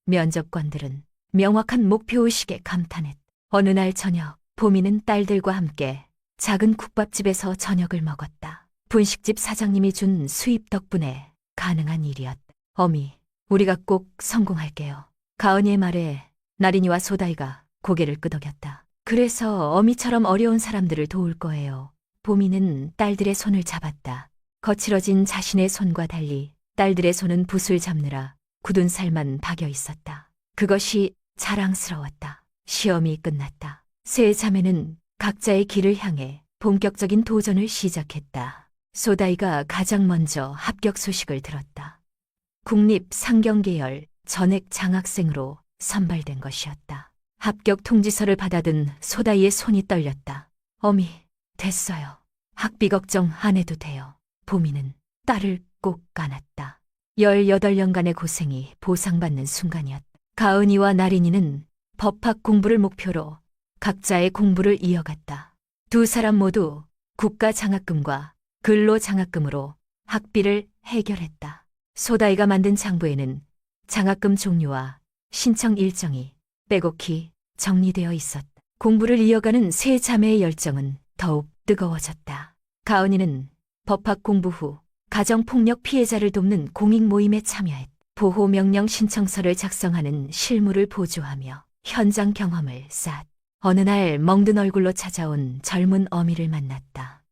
면접관들은 명확한 목표의식에 감탄했다. 어느 날 저녁, 보미는 딸들과 함께 작은 국밥집에서 저녁을 먹었다. 분식집 사장님이 준 수입 덕분에 가능한 일이었다. 어미, 우리가 꼭 성공할게요. 가은이의 말에 나린이와 소다이가 고개를 끄덕였다. 그래서 어미처럼 어려운 사람들을 도울 거예요. 보미는 딸들의 손을 잡았다. 거칠어진 자신의 손과 달리 딸들의 손은 붓을 잡느라 굳은 살만 박여 있었다. 그것이 자랑스러웠다. 시험이 끝났다. 세 자매는 각자의 길을 향해 본격적인 도전을 시작했다. 소다이가 가장 먼저 합격 소식을 들었다. 국립상경계열 전액 장학생으로 선발된 것이었다. 합격 통지서를 받아든 소다이의 손이 떨렸다. 어미, 됐어요. 학비 걱정 안 해도 돼요. 보미는 딸을 꼭 안았다. 18년간의 고생이 보상받는 순간이었다. 가은이와 나린이는 법학 공부를 목표로 각자의 공부를 이어갔다. 두 사람 모두 국가 장학금과 근로 장학금으로 학비를 해결했다. 소다이가 만든 장부에는 장학금 종류와 신청 일정이 빼곡히 정리되어 있었다. 공부를 이어가는 세 자매의 열정은 더욱 뜨거워졌다. 가은이는 법학 공부 후 가정폭력 피해자를 돕는 공익 모임에 참여했다. 보호명령 신청서를 작성하는 실무를 보조하며 현장 경험을 쌓았다. 어느 날 멍든 얼굴로 찾아온 젊은 어미를 만났다.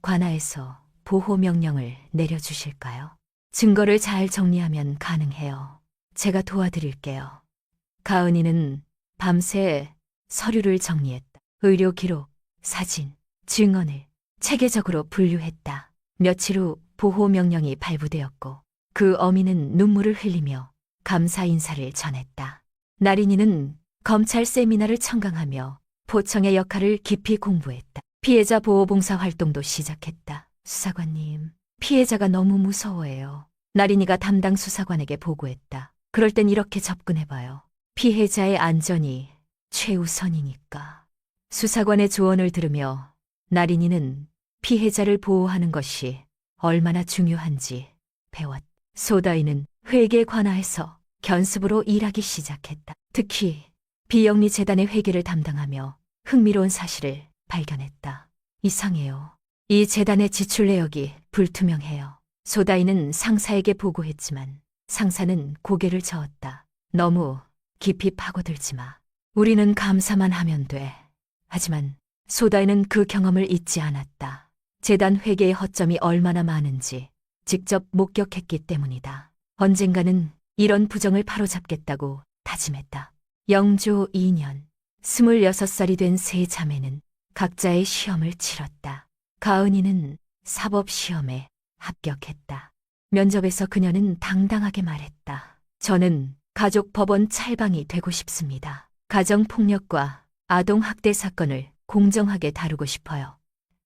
관아에서 보호명령을 내려주실까요? 증거를 잘 정리하면 가능해요. 제가 도와드릴게요. 가은이는 밤새 서류를 정리했다. 의료 기록, 사진, 증언을 체계적으로 분류했다. 며칠 후 보호명령이 발부되었고 그 어미는 눈물을 흘리며 감사 인사를 전했다. 나린이는 검찰 세미나를 청강하며 포청의 역할을 깊이 공부했다. 피해자 보호 봉사 활동도 시작했다. 수사관님, 피해자가 너무 무서워해요. 나린이가 담당 수사관에게 보고했다. 그럴 땐 이렇게 접근해봐요. 피해자의 안전이 최우선이니까. 수사관의 조언을 들으며 나린이는 피해자를 보호하는 것이 얼마나 중요한지 배웠다. 소다이는 회계 관하에서 견습으로 일하기 시작했다. 특히 비영리 재단의 회계를 담당하며 흥미로운 사실을 발견했다. 이상해요. 이 재단의 지출 내역이 불투명해요. 소다이는 상사에게 보고했지만 상사는 고개를 저었다. 너무 깊이 파고들지 마. 우리는 감사만 하면 돼. 하지만 소다이는 그 경험을 잊지 않았다. 재단 회계의 허점이 얼마나 많은지 직접 목격했기 때문이다. 언젠가는 이런 부정을 바로잡겠다고 다짐했다. 영조 2년, 26살이 된 세 자매는 각자의 시험을 치렀다. 가은이는 사법시험에 합격했다. 면접에서 그녀는 당당하게 말했다. 저는 가족법원 찰방이 되고 싶습니다. 가정폭력과 아동학대 사건을 공정하게 다루고 싶어요.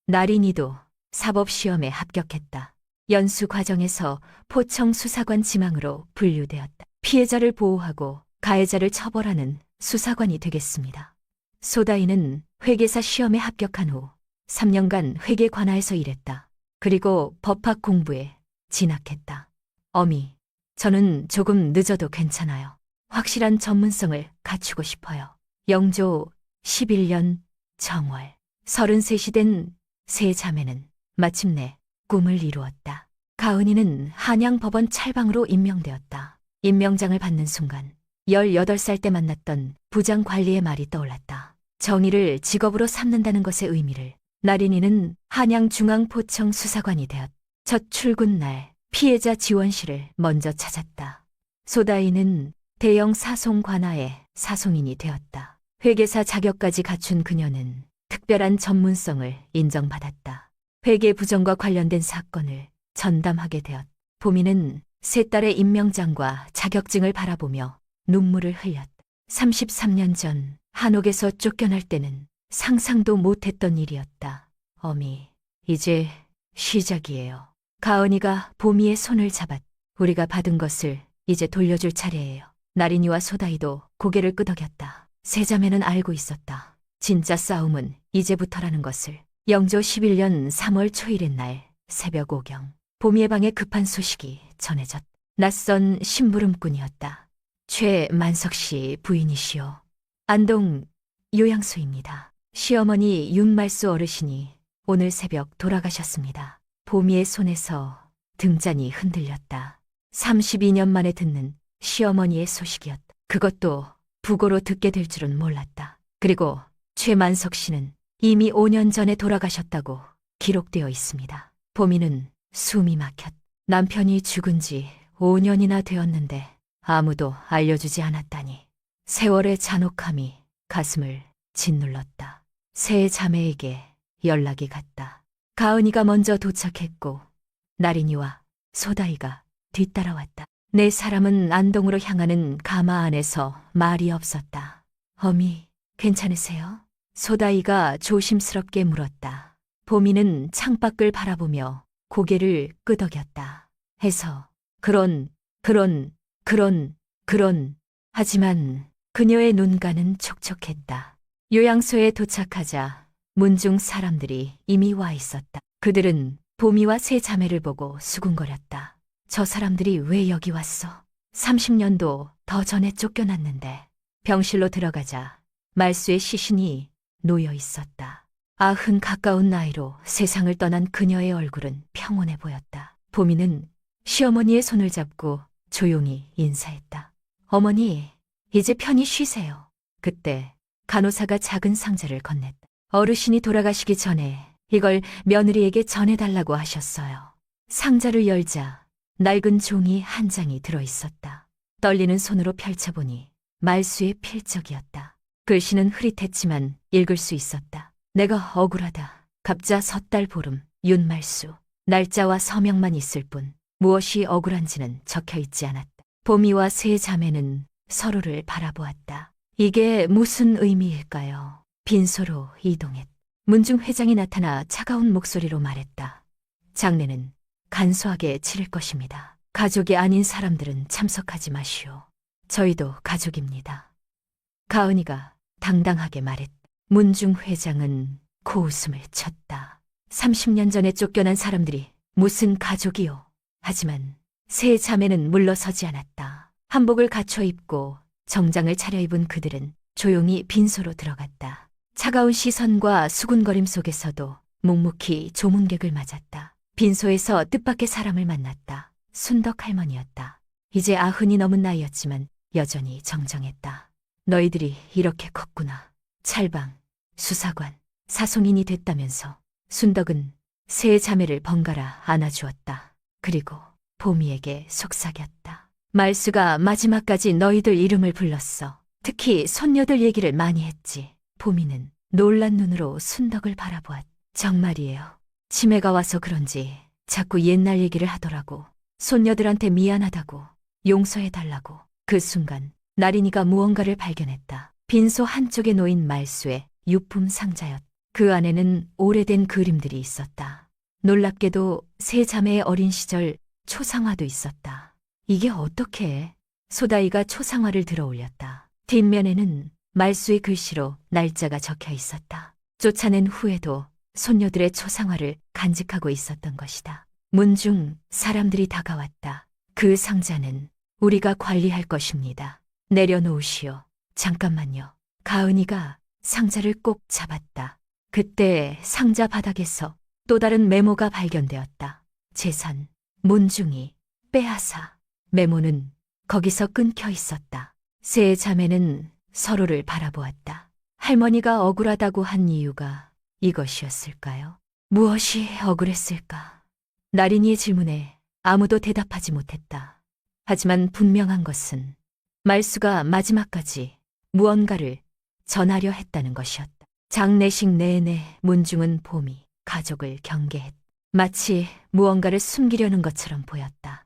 나린이도 사법시험에 합격했다. 연수 과정에서 포청 수사관 지망으로 분류되었다. 피해자를 보호하고 가해자를 처벌하는 수사관이 되겠습니다. 소다이는 회계사 시험에 합격한 후 3년간 회계 관하에서 일했다. 그리고 법학 공부에 진학했다. 어미, 저는 조금 늦어도 괜찮아요. 확실한 전문성을 갖추고 싶어요. 영조 11년 정월, 33이 된 세 자매는 마침내 꿈을 이루었다. 가은이는 한양법원 찰방으로 임명되었다. 임명장을 받는 순간 18살 때 만났던 부장 관리의 말이 떠올랐다. 정의를 직업으로 삼는다는 것의 의미를. 나린이는 한양중앙포청 수사관이 되었다. 첫 출근 날 피해자 지원실을 먼저 찾았다. 소다이는 대형 사송 관하의 사송인이 되었다. 회계사 자격까지 갖춘 그녀는 특별한 전문성을 인정받았다. 회계 부정과 관련된 사건을 전담하게 되었다. 보미는 세 딸의 임명장과 자격증을 바라보며 눈물을 흘렸다. 33년 전 한옥에서 쫓겨날 때는 상상도 못했던 일이었다. 어미, 이제 시작이에요. 가은이가 보미의 손을 잡았다. 우리가 받은 것을 이제 돌려줄 차례예요. 나린이와 소다이도 고개를 끄덕였다. 세 자매는 알고 있었다. 진짜 싸움은 이제부터라는 것을. 영조 11년 3월 초일의 날 새벽 5경, 보미의 방에 급한 소식이 전해졌다. 낯선 심부름꾼이었다. 최만석 씨 부인이시오. 안동 요양소입니다. 시어머니 윤말수 어르신이 오늘 새벽 돌아가셨습니다. 보미의 손에서 등잔이 흔들렸다. 32년 만에 듣는 시어머니의 소식이었다. 그것도 부고로 듣게 될 줄은 몰랐다. 그리고 최만석 씨는 이미 5년 전에 돌아가셨다고 기록되어 있습니다. 보미는 숨이 막혔다. 남편이 죽은 지 5년이나 되었는데 아무도 알려주지 않았다니. 세월의 잔혹함이 가슴을 짓눌렀다. 세 자매에게 연락이 갔다. 가은이가 먼저 도착했고 나린이와 소다이가 뒤따라왔다. 네 사람은 안동으로 향하는 가마 안에서 말이 없었다. 어미, 괜찮으세요? 소다이가 조심스럽게 물었다. 보미는 창밖을 바라보며 고개를 끄덕였다. 해서 그런 하지만 그녀의 눈가는 촉촉했다. 요양소에 도착하자 문중 사람들이 이미 와 있었다. 그들은 보미와 세 자매를 보고 수군거렸다. 저 사람들이 왜 여기 왔어? 30년도 더 전에 쫓겨났는데. 병실로 들어가자 말수의 시신이 놓여 있었다. 90 가까운 나이로 세상을 떠난 그녀의 얼굴은 평온해 보였다. 보미는 시어머니의 손을 잡고 조용히 인사했다. 어머니, 이제 편히 쉬세요. 그때 간호사가 작은 상자를 건넸다. 어르신이 돌아가시기 전에 이걸 며느리에게 전해달라고 하셨어요. 상자를 열자 낡은 종이 한 장이 들어있었다. 떨리는 손으로 펼쳐보니 말수의 필적이었다. 글씨는 흐릿했지만 읽을 수 있었다. 내가 억울하다. 갑자 섣달 보름, 윤말수. 날짜와 서명만 있을 뿐 무엇이 억울한지는 적혀있지 않았다. 보미와 세 자매는 서로를 바라보았다. 이게 무슨 의미일까요? 빈소로 이동했다. 문중 회장이 나타나 차가운 목소리로 말했다. 장례는 간소하게 치를 것입니다. 가족이 아닌 사람들은 참석하지 마시오. 저희도 가족입니다. 가은이가 당당하게 말했다. 문중 회장은 코웃음을 쳤다. 30년 전에 쫓겨난 사람들이 무슨 가족이요. 하지만 세 자매는 물러서지 않았다. 한복을 갖춰 입고 정장을 차려입은 그들은 조용히 빈소로 들어갔다. 차가운 시선과 수군거림 속에서도 묵묵히 조문객을 맞았다. 빈소에서 뜻밖의 사람을 만났다. 순덕 할머니였다. 이제 90이 넘은 나이였지만 여전히 정정했다. 너희들이 이렇게 컸구나. 찰방, 수사관, 사송인이 됐다면서. 순덕은 세 자매를 번갈아 안아주었다. 그리고 보미에게 속삭였다. 말수가 마지막까지 너희들 이름을 불렀어. 특히 손녀들 얘기를 많이 했지. 보미는 놀란 눈으로 순덕을 바라보았다. 정말이에요. 치매가 와서 그런지 자꾸 옛날 얘기를 하더라고. 손녀들한테 미안하다고, 용서해달라고. 그 순간 나린이가 무언가를 발견했다. 빈소 한쪽에 놓인 말수의 유품 상자였다. 그 안에는 오래된 그림들이 있었다. 놀랍게도 세 자매의 어린 시절 초상화도 있었다. 이게 어떻게? 소다이가 초상화를 들어 올렸다. 뒷면에는 말수의 글씨로 날짜가 적혀 있었다. 쫓아낸 후에도 손녀들의 초상화를 간직하고 있었던 것이다. 문중 사람들이 다가왔다. 그 상자는 우리가 관리할 것입니다. 내려놓으시오. 잠깐만요. 가은이가 상자를 꼭 잡았다. 그때 상자 바닥에서 또 다른 메모가 발견되었다. 재산, 문중이, 빼앗아. 메모는 거기서 끊겨 있었다. 세 자매는 서로를 바라보았다. 할머니가 억울하다고 한 이유가 이것이었을까요? 무엇이 억울했을까? 나린이의 질문에 아무도 대답하지 못했다. 하지만 분명한 것은 말수가 마지막까지 무언가를 전하려 했다는 것이었다. 장례식 내내 문중은 봄이 가족을 경계했다. 마치 무언가를 숨기려는 것처럼 보였다.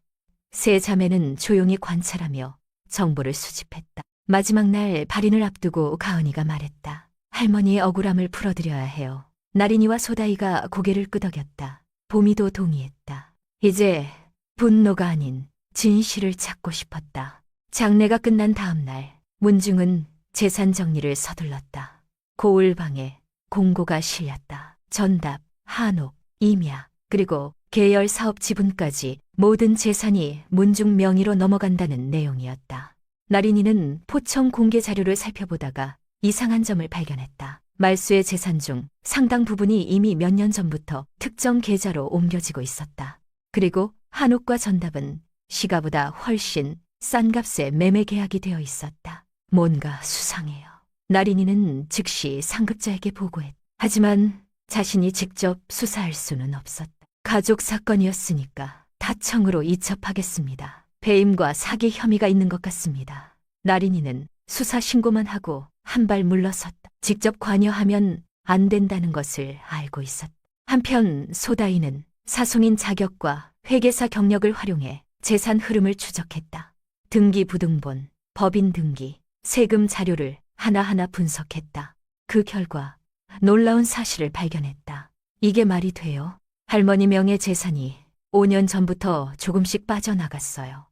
세 자매는 조용히 관찰하며 정보를 수집했다. 마지막 날 발인을 앞두고 가은이가 말했다. 할머니의 억울함을 풀어드려야 해요. 나린이와 소다이가 고개를 끄덕였다. 봄이도 동의했다. 이제 분노가 아닌 진실을 찾고 싶었다. 장례가 끝난 다음 날 문중은 재산 정리를 서둘렀다. 고을방에 공고가 실렸다. 전답, 한옥, 임야, 그리고 계열 사업 지분까지 모든 재산이 문중 명의로 넘어간다는 내용이었다. 나린이는 포청 공개 자료를 살펴보다가 이상한 점을 발견했다. 말수의 재산 중 상당 부분이 이미 몇 년 전부터 특정 계좌로 옮겨지고 있었다. 그리고 한옥과 전답은 시가보다 훨씬 싼 값에 매매 계약이 되어 있었다. 뭔가 수상해요. 나린이는 즉시 상급자에게 보고했다. 하지만 자신이 직접 수사할 수는 없었다. 가족 사건이었으니까 다청으로 이첩하겠습니다. 배임과 사기 혐의가 있는 것 같습니다. 나린이는 수사 신고만 하고 한 발 물러섰다. 직접 관여하면 안 된다는 것을 알고 있었다. 한편 소다이는 사송인 자격과 회계사 경력을 활용해 재산 흐름을 추적했다. 등기 부등본, 법인 등기, 세금 자료를 하나하나 분석했다. 그 결과 놀라운 사실을 발견했다. 이게 말이 돼요? 할머니 명의 재산이 5년 전부터 조금씩 빠져나갔어요.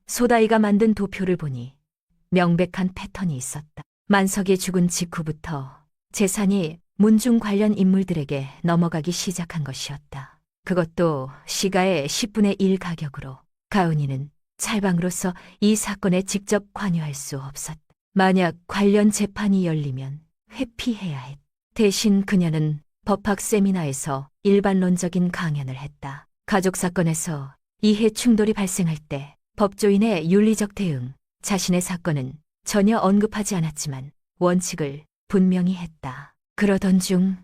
소다이가 만든 도표를 보니 명백한 패턴이 있었다. 만석이 죽은 직후부터 재산이 문중 관련 인물들에게 넘어가기 시작한 것이었다. 그것도 시가의 10분의 1 가격으로. 가은이는 찰방으로서 이 사건에 직접 관여할 수 없었다. 만약 관련 재판이 열리면 회피해야 했다. 대신 그녀는 법학 세미나에서 일반론적인 강연을 했다. 가족 사건에서 이해 충돌이 발생할 때 법조인의 윤리적 대응, 자신의 사건은 전혀 언급하지 않았지만 원칙을 분명히 했다. 그러던 중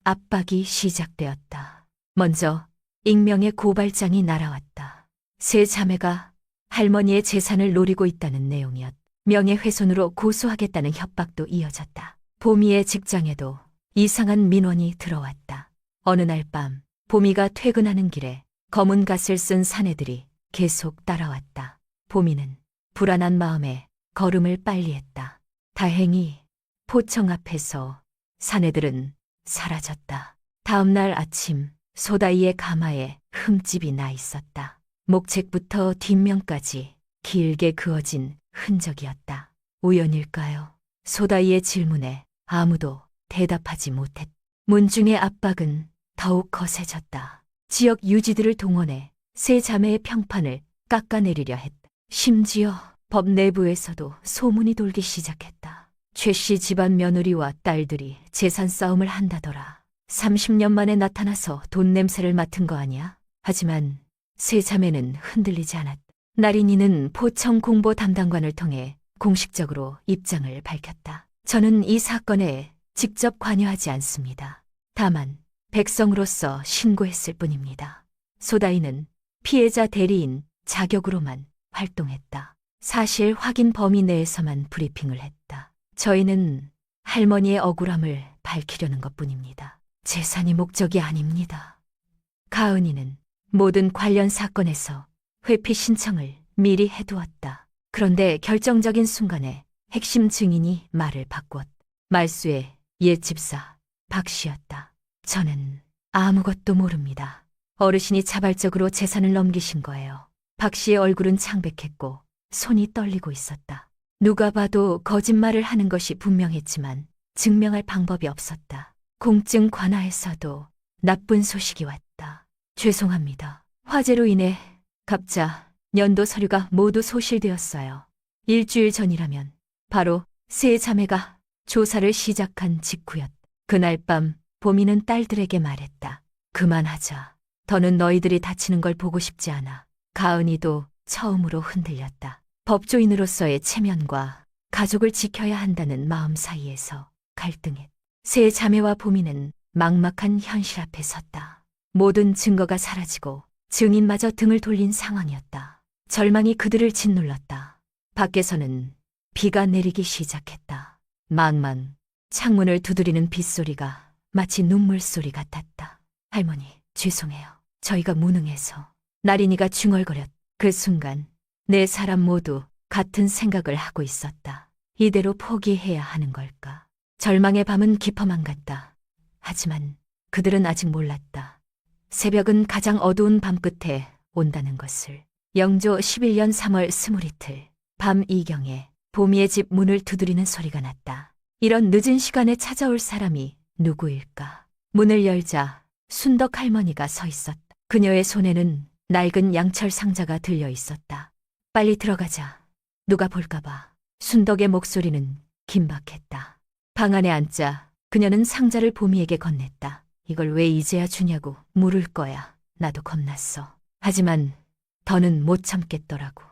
압박이 시작되었다. 먼저 익명의 고발장이 날아왔다. 세 자매가 할머니의 재산을 노리고 있다는 내용이었다. 명예훼손으로 고소하겠다는 협박도 이어졌다. 보미의 직장에도 이상한 민원이 들어왔다. 어느 날 밤 보미가 퇴근하는 길에 검은 갓을 쓴 사내들이 계속 따라왔다. 보미는 불안한 마음에 걸음을 빨리 했다. 다행히 포청 앞에서 사내들은 사라졌다. 다음 날 아침 소다이의 가마에 흠집이 나 있었다. 목책부터 뒷면까지 길게 그어진 흔적이었다. 우연일까요? 소다이의 질문에 아무도 대답하지 못했다. 문중의 압박은 더욱 거세졌다. 지역 유지들을 동원해 세 자매의 평판을 깎아내리려 했다. 심지어 법 내부에서도 소문이 돌기 시작했다. 최 씨 집안 며느리와 딸들이 재산 싸움을 한다더라. 30년 만에 나타나서 돈 냄새를 맡은 거 아니야? 하지만 세 자매는 흔들리지 않았다. 나린이는 포청 공보 담당관을 통해 공식적으로 입장을 밝혔다. 저는 이 사건에 직접 관여하지 않습니다. 다만 백성으로서 신고했을 뿐입니다. 소다이는 피해자 대리인 자격으로만 활동했다. 사실 확인 범위 내에서만 브리핑을 했다. 저희는 할머니의 억울함을 밝히려는 것뿐입니다. 재산이 목적이 아닙니다. 가은이는 모든 관련 사건에서 회피 신청을 미리 해두었다. 그런데 결정적인 순간에 핵심 증인이 말을 바꿨다. 말수의 옛 집사 박 씨였다. 저는 아무것도 모릅니다. 어르신이 자발적으로 재산을 넘기신 거예요. 박 씨의 얼굴은 창백했고 손이 떨리고 있었다. 누가 봐도 거짓말을 하는 것이 분명했지만 증명할 방법이 없었다. 공증 관하에서도 나쁜 소식이 왔다. 죄송합니다. 화재로 인해 갑자, 연도 서류가 모두 소실되었어요. 일주일 전이라면 바로 세 자매가 조사를 시작한 직후였다. 그날 밤 보미는 딸들에게 말했다. 그만하자. 더는 너희들이 다치는 걸 보고 싶지 않아. 가은이도 처음으로 흔들렸다. 법조인으로서의 체면과 가족을 지켜야 한다는 마음 사이에서 갈등했다. 세 자매와 보미는 막막한 현실 앞에 섰다. 모든 증거가 사라지고 증인마저 등을 돌린 상황이었다. 절망이 그들을 짓눌렀다. 밖에서는 비가 내리기 시작했다. 망망 창문을 두드리는 빗소리가 마치 눈물소리 같았다. 할머니, 죄송해요. 저희가 무능해서. 나린이가 중얼거렸다. 그 순간 네 사람 모두 같은 생각을 하고 있었다. 이대로 포기해야 하는 걸까? 절망의 밤은 깊어만 갔다. 하지만 그들은 아직 몰랐다. 새벽은 가장 어두운 밤 끝에 온다는 것을. 영조 11년 3월 20이틀 밤 이경에 보미의 집 문을 두드리는 소리가 났다. 이런 늦은 시간에 찾아올 사람이 누구일까? 문을 열자 순덕 할머니가 서 있었다. 그녀의 손에는 낡은 양철 상자가 들려 있었다. 빨리 들어가자. 누가 볼까봐. 순덕의 목소리는 긴박했다. 방 안에 앉자 그녀는 상자를 보미에게 건넸다. 이걸 왜 이제야 주냐고 물을 거야. 나도 겁났어. 하지만 더는 못 참겠더라고.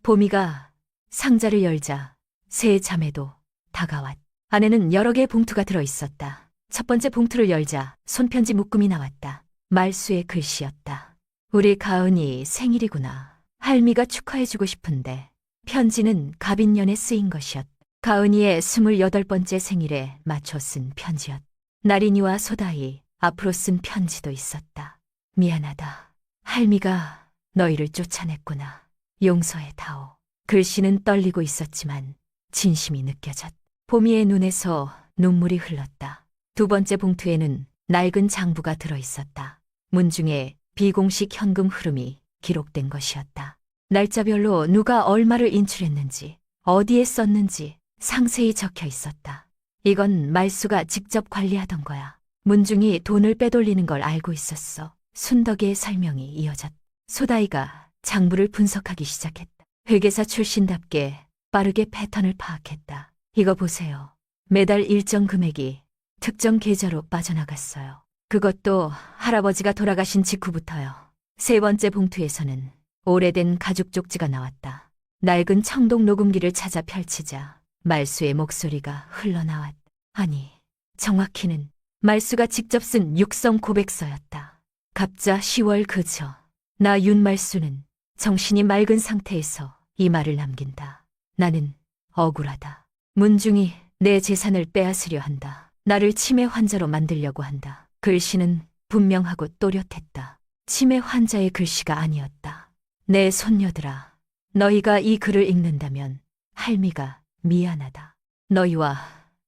보미가 상자를 열자 세 자매도 다가왔다. 안에는 여러 개의 봉투가 들어있었다. 첫 번째 봉투를 열자 손편지 묶음이 나왔다. 말수의 글씨였다. 우리 가은이 생일이구나. 할미가 축하해주고 싶은데. 편지는 갑인년에 쓰인 것이었다. 가은이의 28번째 생일에 맞춰 쓴 편지였다. 나린이와 소다이 앞으로 쓴 편지도 있었다. 미안하다. 할미가 너희를 쫓아냈구나. 용서해다오. 글씨는 떨리고 있었지만 진심이 느껴졌다. 보미의 눈에서 눈물이 흘렀다. 두 번째 봉투에는 낡은 장부가 들어있었다. 문중에 비공식 현금 흐름이 기록된 것이었다. 날짜별로 누가 얼마를 인출했는지, 어디에 썼는지 상세히 적혀 있었다. 이건 말수가 직접 관리하던 거야. 문중이 돈을 빼돌리는 걸 알고 있었어. 순덕의 설명이 이어졌다. 소다이가 장부를 분석하기 시작했다. 회계사 출신답게 빠르게 패턴을 파악했다. 이거 보세요. 매달 일정 금액이 특정 계좌로 빠져나갔어요. 그것도 할아버지가 돌아가신 직후부터요. 세 번째 봉투에서는 오래된 가죽 쪽지가 나왔다. 낡은 청동 녹음기를 찾아 펼치자 말수의 목소리가 흘러나왔다. 아니, 정확히는 말수가 직접 쓴 육성 고백서였다. 갑자 10월 그저 나 윤말수는 정신이 맑은 상태에서 이 말을 남긴다. 나는 억울하다. 문중이 내 재산을 빼앗으려 한다. 나를 치매 환자로 만들려고 한다. 글씨는 분명하고 또렷했다. 치매 환자의 글씨가 아니었다. 내 손녀들아, 너희가 이 글을 읽는다면 할미가 미안하다. 너희와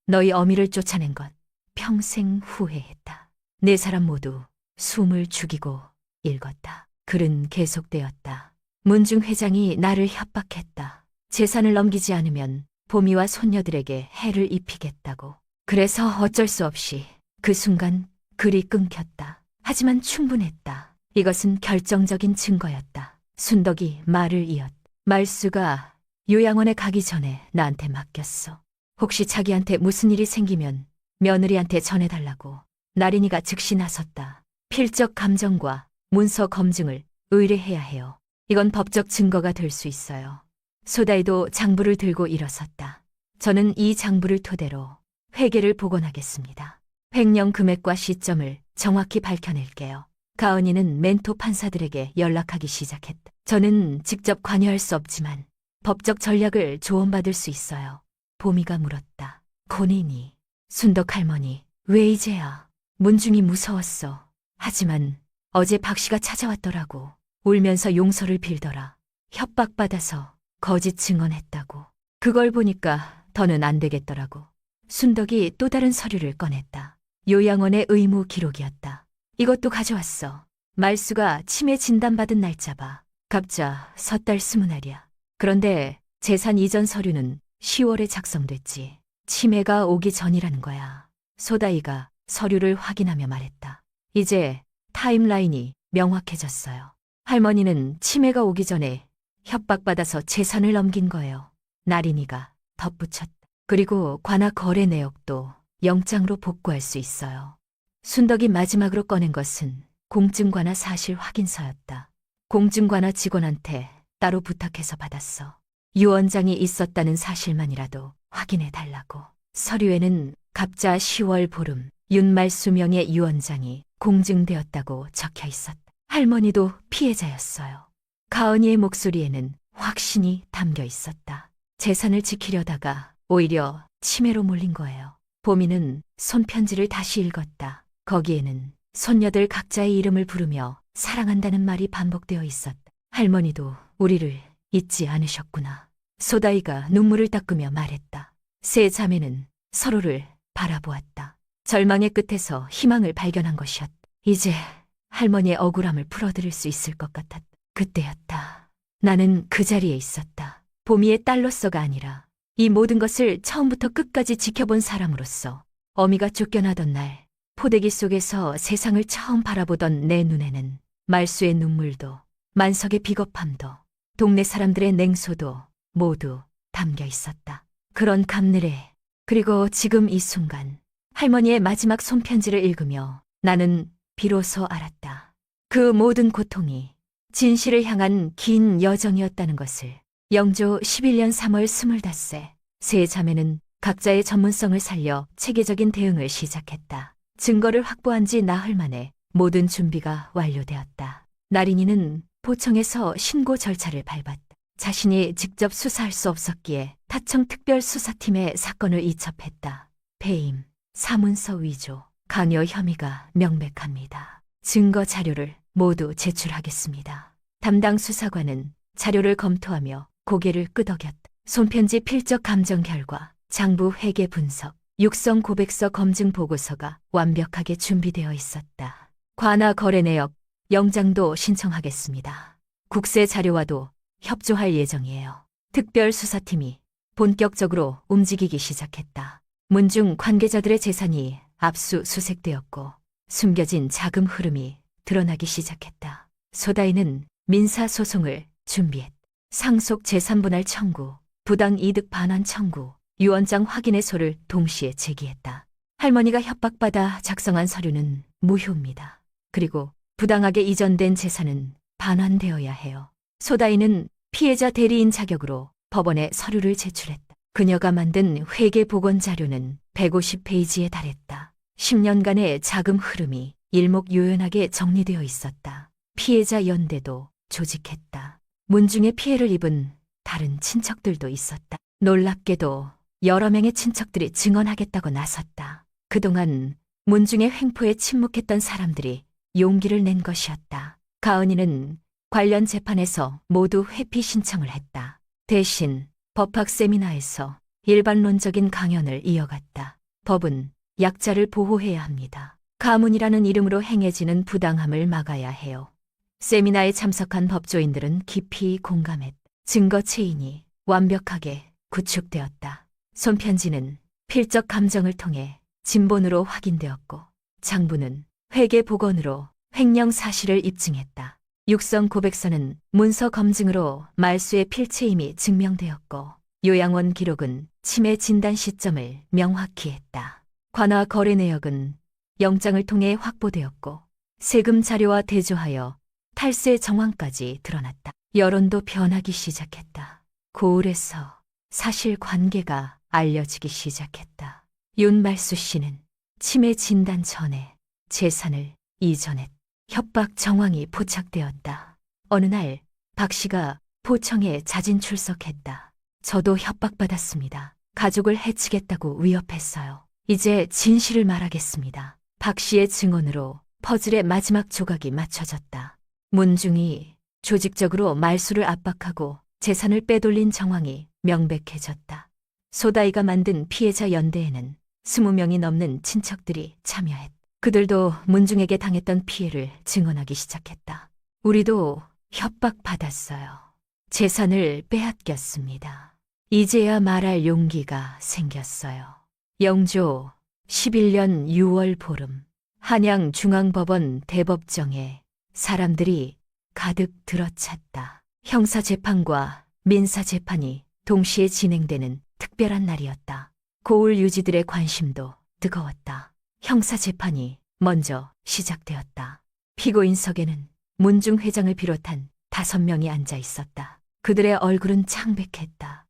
너희 어미를 쫓아낸 것 평생 후회했다. 네 사람 모두 숨을 죽이고 읽었다. 글은 계속되었다. 문중 회장이 나를 협박했다. 재산을 넘기지 않으면 보미와 손녀들에게 해를 입히겠다고. 그래서 어쩔 수 없이 그 순간 글이 끊겼다. 하지만 충분했다. 이것은 결정적인 증거였다. 순덕이 말을 이었. 말수가 요양원에 가기 전에 나한테 맡겼어. 혹시 자기한테 무슨 일이 생기면 며느리한테 전해달라고. 나린이가 즉시 나섰다. 필적 감정과 문서 검증을 의뢰해야 해요. 이건 법적 증거가 될 수 있어요. 소다이도 장부를 들고 일어섰다. 저는 이 장부를 토대로 회계를 복원하겠습니다. 횡령 금액과 시점을 정확히 밝혀낼게요. 가은이는 멘토 판사들에게 연락하기 시작했다. 저는 직접 관여할 수 없지만 법적 전략을 조언받을 수 있어요. 보미가 물었다. 고니니, 순덕 할머니, 왜 이제야? 문중이 무서웠어. 하지만 어제 박 씨가 찾아왔더라고. 울면서 용서를 빌더라. 협박받아서 거짓 증언했다고. 그걸 보니까 더는 안 되겠더라고. 순덕이 또 다른 서류를 꺼냈다. 요양원의 의무 기록이었다. 이것도 가져왔어. 말수가 치매 진단받은 날짜봐. 각자 섣달 20알이야. 그런데 재산 이전 서류는 10월에 작성됐지. 치매가 오기 전이라는 거야. 소다이가 서류를 확인하며 말했다. 이제 타임라인이 명확해졌어요. 할머니는 치매가 오기 전에 협박받아서 재산을 넘긴 거예요. 나린이가 덧붙였다. 그리고 관악 거래 내역도 영장으로 복구할 수 있어요. 순덕이 마지막으로 꺼낸 것은 공증관화 사실 확인서였다. 공증관화 직원한테 따로 부탁해서 받았어. 유언장이 있었다는 사실만이라도 확인해 달라고. 서류에는 갑자 10월 보름 윤말수 명의 유언장이 공증되었다고 적혀 있었다. 할머니도 피해자였어요. 가은이의 목소리에는 확신이 담겨 있었다. 재산을 지키려다가 오히려 치매로 몰린 거예요. 보미는 손편지를 다시 읽었다. 거기에는 손녀들 각자의 이름을 부르며 사랑한다는 말이 반복되어 있었다. 할머니도 우리를 잊지 않으셨구나. 소다이가 눈물을 닦으며 말했다. 세 자매는 서로를 바라보았다. 절망의 끝에서 희망을 발견한 것이었다. 이제 할머니의 억울함을 풀어드릴 수 있을 것 같았다. 그때였다. 나는 그 자리에 있었다. 보미의 딸로서가 아니라 이 모든 것을 처음부터 끝까지 지켜본 사람으로서. 어미가 쫓겨나던 날 포대기 속에서 세상을 처음 바라보던 내 눈에는 말수의 눈물도 만석의 비겁함도 동네 사람들의 냉소도 모두 담겨 있었다. 그런 감느레, 그리고 지금 이 순간 할머니의 마지막 손편지를 읽으며 나는 비로소 알았다. 그 모든 고통이 진실을 향한 긴 여정이었다는 것을. 영조 11년 3월 25세 세 자매는 각자의 전문성을 살려 체계적인 대응을 시작했다. 증거를 확보한 지 나흘 만에 모든 준비가 완료되었다. 나린이는 포청에서 신고 절차를 밟았다. 자신이 직접 수사할 수 없었기에 타청 특별수사팀에 사건을 이첩했다. 배임, 사문서 위조, 강요 혐의가 명백합니다. 증거 자료를 모두 제출하겠습니다. 담당 수사관은 자료를 검토하며 고개를 끄덕였다. 손편지 필적 감정 결과, 장부 회계 분석, 육성 고백서 검증 보고서가 완벽하게 준비되어 있었다. 관화 거래 내역, 영장도 신청하겠습니다. 국세 자료와도 협조할 예정이에요. 특별수사팀이 본격적으로 움직이기 시작했다. 문중 관계자들의 재산이 압수수색되었고 숨겨진 자금 흐름이 드러나기 시작했다. 소다이는 민사소송을 준비했다. 상속 재산분할 청구, 부당이득 반환 청구, 유언장 확인의 소를 동시에 제기했다. 할머니가 협박받아 작성한 서류는 무효입니다. 그리고 부당하게 이전된 재산은 반환되어야 해요. 소다이는 피해자 대리인 자격으로 법원에 서류를 제출했다. 그녀가 만든 회계 복원 자료는 150페이지에 달했다. 10년간의 자금 흐름이 일목요연하게 정리되어 있었다. 피해자 연대도 조직했다. 문중의 피해를 입은 다른 친척들도 있었다. 놀랍게도 여러 명의 친척들이 증언하겠다고 나섰다. 그동안 문중의 횡포에 침묵했던 사람들이 용기를 낸 것이었다. 가은이는 관련 재판에서 모두 회피 신청을 했다. 대신 법학 세미나에서 일반론적인 강연을 이어갔다. 법은 약자를 보호해야 합니다. 가문이라는 이름으로 행해지는 부당함을 막아야 해요. 세미나에 참석한 법조인들은 깊이 공감했다. 증거 체인이 완벽하게 구축되었다. 손편지는 필적 감정을 통해 진본으로 확인되었고 장부는 회계 복원으로 횡령 사실을 입증했다. 육성 고백서는 문서 검증으로 말수의 필체임이 증명되었고 요양원 기록은 치매 진단 시점을 명확히 했다. 관화 거래 내역은 영장을 통해 확보되었고 세금 자료와 대조하여 탈세 정황까지 드러났다. 여론도 변하기 시작했다. 고을에서 사실관계가 알려지기 시작했다. 윤말수 씨는 치매 진단 전에 재산을 이전했다. 협박 정황이 포착되었다. 어느 날 박 씨가 포청에 자진 출석했다. 저도 협박받았습니다. 가족을 해치겠다고 위협했어요. 이제 진실을 말하겠습니다. 박 씨의 증언으로 퍼즐의 마지막 조각이 맞춰졌다. 문중이 조직적으로 말수를 압박하고 재산을 빼돌린 정황이 명백해졌다. 소다이가 만든 피해자 연대에는 20명이 넘는 친척들이 참여했다. 그들도 문중에게 당했던 피해를 증언하기 시작했다. 우리도 협박받았어요. 재산을 빼앗겼습니다. 이제야 말할 용기가 생겼어요. 영조 11년 6월 보름, 한양중앙법원 대법정에 사람들이 가득 들어찼다. 형사재판과 민사재판이 동시에 진행되는 특별한 날이었다. 고을 유지들의 관심도 뜨거웠다. 형사재판이 먼저 시작되었다. 피고인석에는 문중 회장을 비롯한 5명이 앉아 있었다. 그들의 얼굴은 창백했다.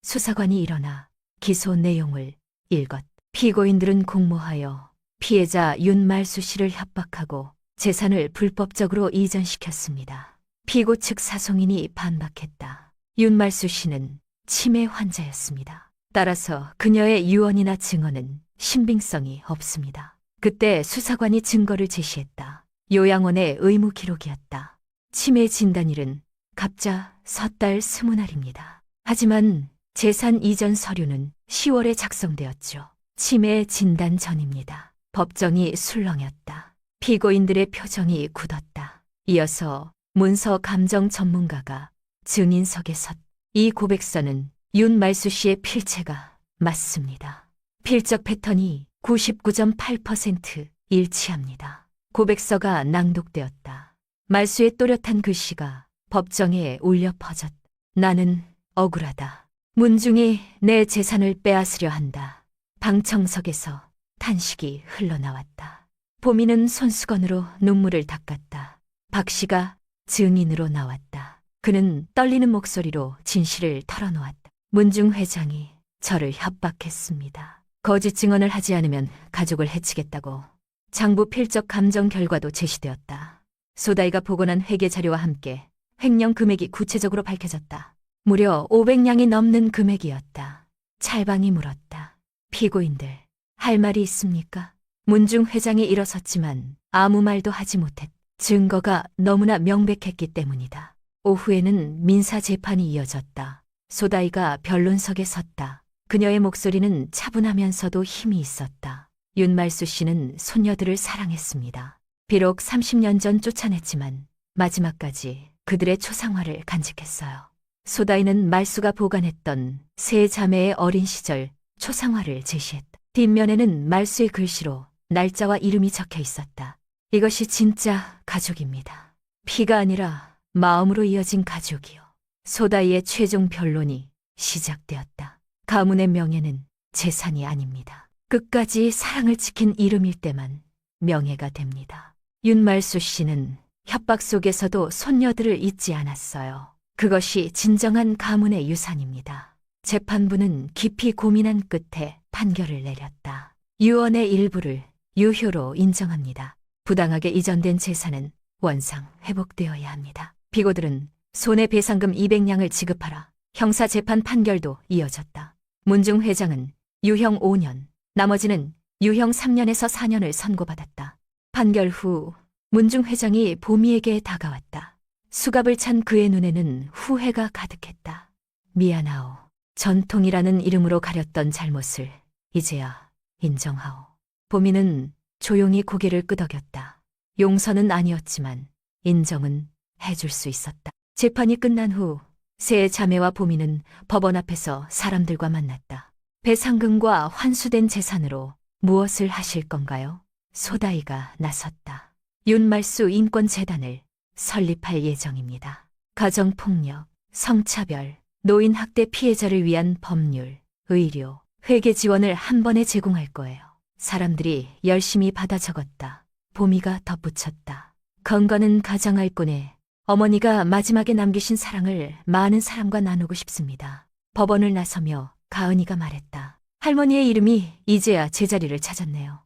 수사관이 일어나 기소 내용을 읽었다. 피고인들은 공모하여 피해자 윤말수 씨를 협박하고 재산을 불법적으로 이전시켰습니다. 피고 측 사송인이 반박했다. 윤말수 씨는 치매 환자였습니다. 따라서 그녀의 유언이나 증언은 신빙성이 없습니다. 그때 수사관이 증거를 제시했다. 요양원의 의무 기록이었다. 치매 진단일은 갑자 섣달 20날입니다. 하지만 재산 이전 서류는 10월에 작성되었죠. 치매 진단 전입니다. 법정이 술렁였다. 피고인들의 표정이 굳었다. 이어서 문서 감정 전문가가 증인석에 섰다. 이 고백서는 윤말수 씨의 필체가 맞습니다. 필적 패턴이 99.8% 일치합니다. 고백서가 낭독되었다. 말수의 또렷한 글씨가 법정에 울려 퍼졌다. 나는 억울하다. 문중이 내 재산을 빼앗으려 한다. 방청석에서 탄식이 흘러나왔다. 보미는 손수건으로 눈물을 닦았다. 박 씨가 증인으로 나왔다. 그는 떨리는 목소리로 진실을 털어놓았다. 문중 회장이 저를 협박했습니다. 거짓 증언을 하지 않으면 가족을 해치겠다고. 장부 필적 감정 결과도 제시되었다. 소다이가 복원한 회계 자료와 함께 횡령 금액이 구체적으로 밝혀졌다. 무려 500냥이 넘는 금액이었다. 찰방이 물었다. 피고인들, 할 말이 있습니까? 문중 회장이 일어섰지만 아무 말도 하지 못했다. 증거가 너무나 명백했기 때문이다. 오후에는 민사재판이 이어졌다. 소다이가 변론석에 섰다. 그녀의 목소리는 차분하면서도 힘이 있었다. 윤말수 씨는 손녀들을 사랑했습니다. 비록 30년 전 쫓아냈지만 마지막까지 그들의 초상화를 간직했어요. 소다이는 말수가 보관했던 세 자매의 어린 시절 초상화를 제시했다. 뒷면에는 말수의 글씨로 날짜와 이름이 적혀 있었다. 이것이 진짜 가족입니다. 피가 아니라 마음으로 이어진 가족이요. 소다이의 최종 변론이 시작되었다. 가문의 명예는 재산이 아닙니다. 끝까지 사랑을 지킨 이름일 때만 명예가 됩니다. 윤말수 씨는 협박 속에서도 손녀들을 잊지 않았어요. 그것이 진정한 가문의 유산입니다. 재판부는 깊이 고민한 끝에 판결을 내렸다. 유언의 일부를 유효로 인정합니다. 부당하게 이전된 재산은 원상 회복되어야 합니다. 피고들은 손해배상금 200냥을 지급하라. 형사재판 판결도 이어졌다. 문중 회장은 유형 5년, 나머지는 유형 3년에서 4년을 선고받았다. 판결 후 문중 회장이 보미에게 다가왔다. 수갑을 찬 그의 눈에는 후회가 가득했다. 미안하오. 전통이라는 이름으로 가렸던 잘못을 이제야 인정하오. 보미는 조용히 고개를 끄덕였다. 용서는 아니었지만 인정은 해줄 수 있었다. 재판이 끝난 후 세 자매와 보미는 법원 앞에서 사람들과 만났다. 배상금과 환수된 재산으로 무엇을 하실 건가요? 소다이가 나섰다. 윤말수 인권재단을 설립할 예정입니다. 가정폭력, 성차별, 노인학대 피해자를 위한 법률, 의료, 회계 지원을 한 번에 제공할 거예요. 사람들이 열심히 받아 적었다. 보미가 덧붙였다. 건건은 가장할꾼에 어머니가 마지막에 남기신 사랑을 많은 사람과 나누고 싶습니다. 법원을 나서며 가은이가 말했다. 할머니의 이름이 이제야 제자리를 찾았네요.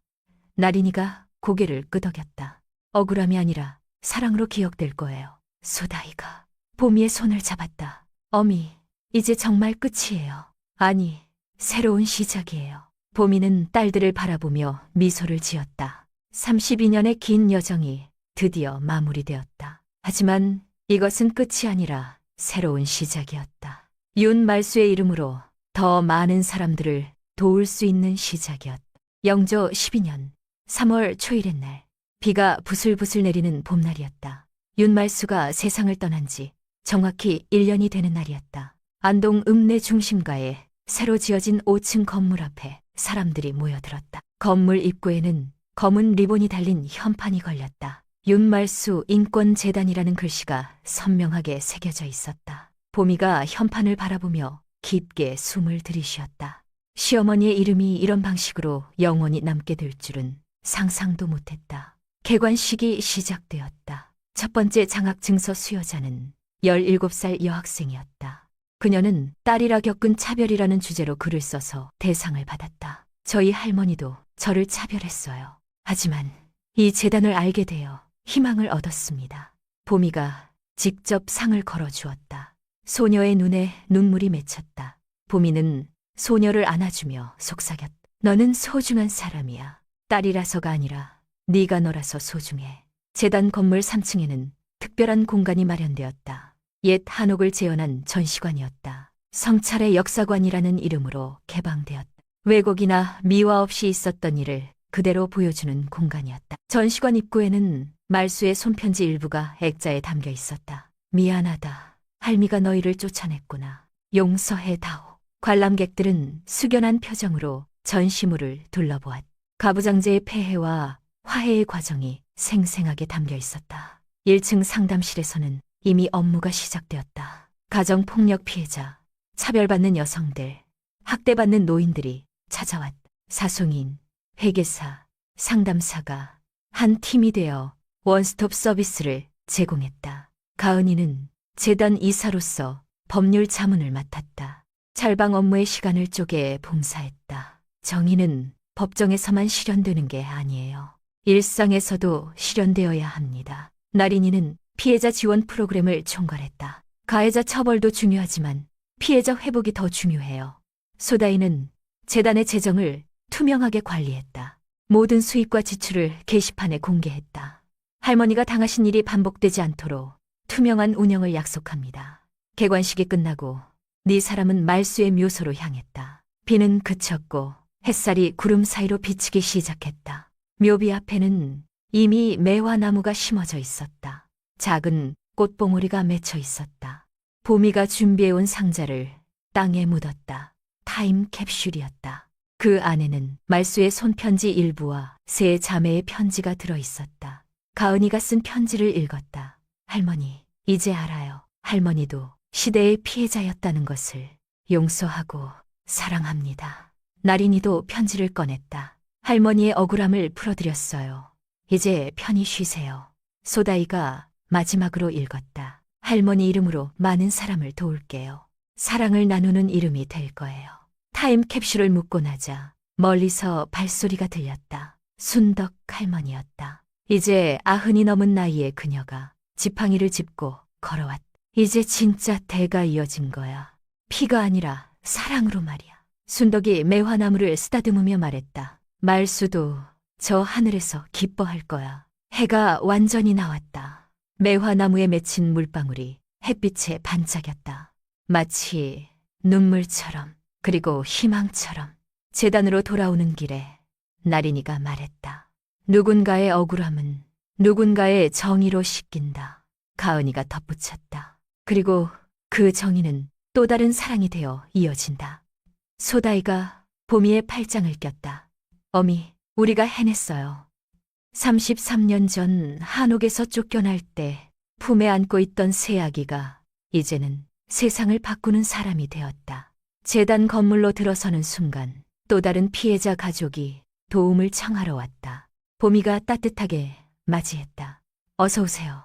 나린이가 고개를 끄덕였다. 억울함이 아니라 사랑으로 기억될 거예요. 소다이가 보미의 손을 잡았다. 어미, 이제 정말 끝이에요. 아니, 새로운 시작이에요. 보미는 딸들을 바라보며 미소를 지었다. 32년의 긴 여정이 드디어 마무리되었다. 하지만 이것은 끝이 아니라 새로운 시작이었다. 윤말수의 이름으로 더 많은 사람들을 도울 수 있는 시작이었다. 영조 12년 3월 초일의 날, 비가 부슬부슬 내리는 봄날이었다. 윤말수가 세상을 떠난 지 정확히 1년이 되는 날이었다. 안동 읍내 중심가에 새로 지어진 5층 건물 앞에 사람들이 모여들었다. 건물 입구에는 검은 리본이 달린 현판이 걸렸다. 윤말수 인권재단이라는 글씨가 선명하게 새겨져 있었다. 보미가 현판을 바라보며 깊게 숨을 들이쉬었다. 시어머니의 이름이 이런 방식으로 영원히 남게 될 줄은 상상도 못했다. 개관식이 시작되었다. 첫 번째 장학증서 수여자는 17살 여학생이었다. 그녀는 딸이라 겪은 차별이라는 주제로 글을 써서 대상을 받았다. 저희 할머니도 저를 차별했어요. 하지만 이 재단을 알게 되어 희망을 얻었습니다. 보미가 직접 상을 걸어주었다. 소녀의 눈에 눈물이 맺혔다. 보미는 소녀를 안아주며 속삭였다. 너는 소중한 사람이야. 딸이라서가 아니라 네가 너라서 소중해. 재단 건물 3층에는 특별한 공간이 마련되었다. 옛 한옥을 재현한 전시관이었다. 성찰의 역사관이라는 이름으로 개방되었다. 왜곡이나 미화 없이 있었던 일을 그대로 보여주는 공간이었다. 전시관 입구에는 말수의 손편지 일부가 액자에 담겨 있었다. 미안하다. 할미가 너희를 쫓아냈구나. 용서해다오. 관람객들은 숙연한 표정으로 전시물을 둘러보았다. 가부장제의 폐해와 화해의 과정이 생생하게 담겨 있었다. 1층 상담실에서는 이미 업무가 시작되었다. 가정폭력 피해자, 차별받는 여성들, 학대받는 노인들이 찾아왔다. 사송인, 회계사, 상담사가 한 팀이 되어 원스톱 서비스를 제공했다. 가은이는 재단 이사로서 법률 자문을 맡았다. 찰방 업무의 시간을 쪼개 봉사했다. 정의는 법정에서만 실현되는 게 아니에요. 일상에서도 실현되어야 합니다. 나린이는 피해자 지원 프로그램을 총괄했다. 가해자 처벌도 중요하지만 피해자 회복이 더 중요해요. 소다이는 재단의 재정을 투명하게 관리했다. 모든 수입과 지출을 게시판에 공개했다. 할머니가 당하신 일이 반복되지 않도록 투명한 운영을 약속합니다. 개관식이 끝나고 네 사람은 말수의 묘소로 향했다. 비는 그쳤고 햇살이 구름 사이로 비치기 시작했다. 묘비 앞에는 이미 매화나무가 심어져 있었다. 작은 꽃봉오리가 맺혀 있었다. 보미가 준비해온 상자를 땅에 묻었다. 타임 캡슐이었다. 그 안에는 말수의 손편지 일부와 세 자매의 편지가 들어있었다. 가은이가 쓴 편지를 읽었다. 할머니, 이제 알아요. 할머니도 시대의 피해자였다는 것을. 용서하고 사랑합니다. 나린이도 편지를 꺼냈다. 할머니의 억울함을 풀어드렸어요. 이제 편히 쉬세요. 소다이가 마지막으로 읽었다. 할머니 이름으로 많은 사람을 도울게요. 사랑을 나누는 이름이 될 거예요. 타임 캡슐을 묻고 나자 멀리서 발소리가 들렸다. 순덕 할머니였다. 이제 90이 넘은 나이의 그녀가 지팡이를 짚고 걸어왔다. 이제 진짜 대가 이어진 거야. 피가 아니라 사랑으로 말이야. 순덕이 매화나무를 쓰다듬으며 말했다. 말수도 저 하늘에서 기뻐할 거야. 해가 완전히 나왔다. 매화나무에 맺힌 물방울이 햇빛에 반짝였다. 마치 눈물처럼, 그리고 희망처럼. 재단으로 돌아오는 길에 나린이가 말했다. 누군가의 억울함은 누군가의 정의로 씻긴다. 가은이가 덧붙였다. 그리고 그 정의는 또 다른 사랑이 되어 이어진다. 소다이가 보미의 팔짱을 꼈다. 어미, 우리가 해냈어요. 33년 전 한옥에서 쫓겨날 때 품에 안고 있던 새 아기가 이제는 세상을 바꾸는 사람이 되었다. 재단 건물로 들어서는 순간 또 다른 피해자 가족이 도움을 청하러 왔다. 보미가 따뜻하게 맞이했다. 어서 오세요.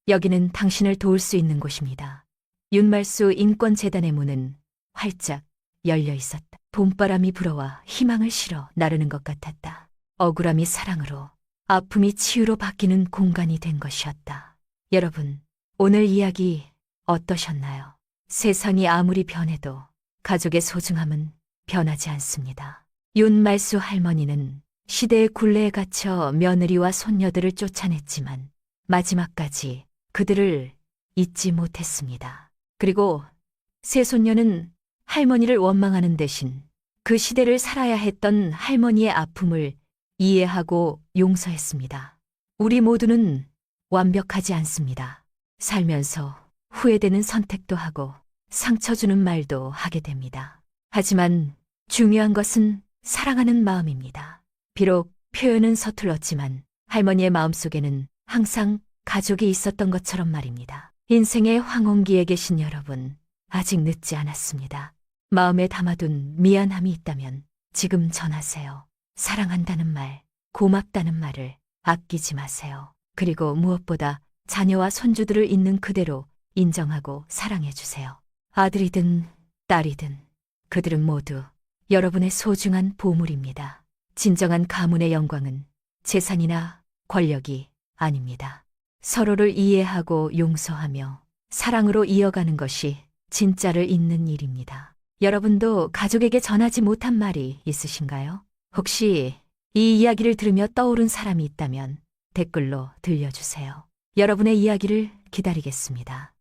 여기는 당신을 도울 수 있는 곳입니다. 윤말수 인권재단의 문은 활짝 열려 있었다. 봄바람이 불어와 희망을 실어 나르는 것 같았다. 억울함이 사랑으로, 아픔이 치유로 바뀌는 공간이 된 것이었다. 여러분, 오늘 이야기 어떠셨나요? 세상이 아무리 변해도 가족의 소중함은 변하지 않습니다. 윤말수 할머니는 시대의 굴레에 갇혀 며느리와 손녀들을 쫓아냈지만 마지막까지 그들을 잊지 못했습니다. 그리고 새손녀는 할머니를 원망하는 대신 그 시대를 살아야 했던 할머니의 아픔을 이해하고 용서했습니다. 우리 모두는 완벽하지 않습니다. 살면서 후회되는 선택도 하고 상처 주는 말도 하게 됩니다. 하지만 중요한 것은 사랑하는 마음입니다. 비록 표현은 서툴렀지만 할머니의 마음속에는 항상 가족이 있었던 것처럼 말입니다. 인생의 황혼기에 계신 여러분, 아직 늦지 않았습니다. 마음에 담아둔 미안함이 있다면 지금 전하세요. 사랑한다는 말, 고맙다는 말을 아끼지 마세요. 그리고 무엇보다 자녀와 손주들을 있는 그대로 인정하고 사랑해주세요. 아들이든 딸이든 그들은 모두 여러분의 소중한 보물입니다. 진정한 가문의 영광은 재산이나 권력이 아닙니다. 서로를 이해하고 용서하며 사랑으로 이어가는 것이 진짜를 잇는 일입니다. 여러분도 가족에게 전하지 못한 말이 있으신가요? 혹시 이 이야기를 들으며 떠오른 사람이 있다면 댓글로 들려주세요. 여러분의 이야기를 기다리겠습니다.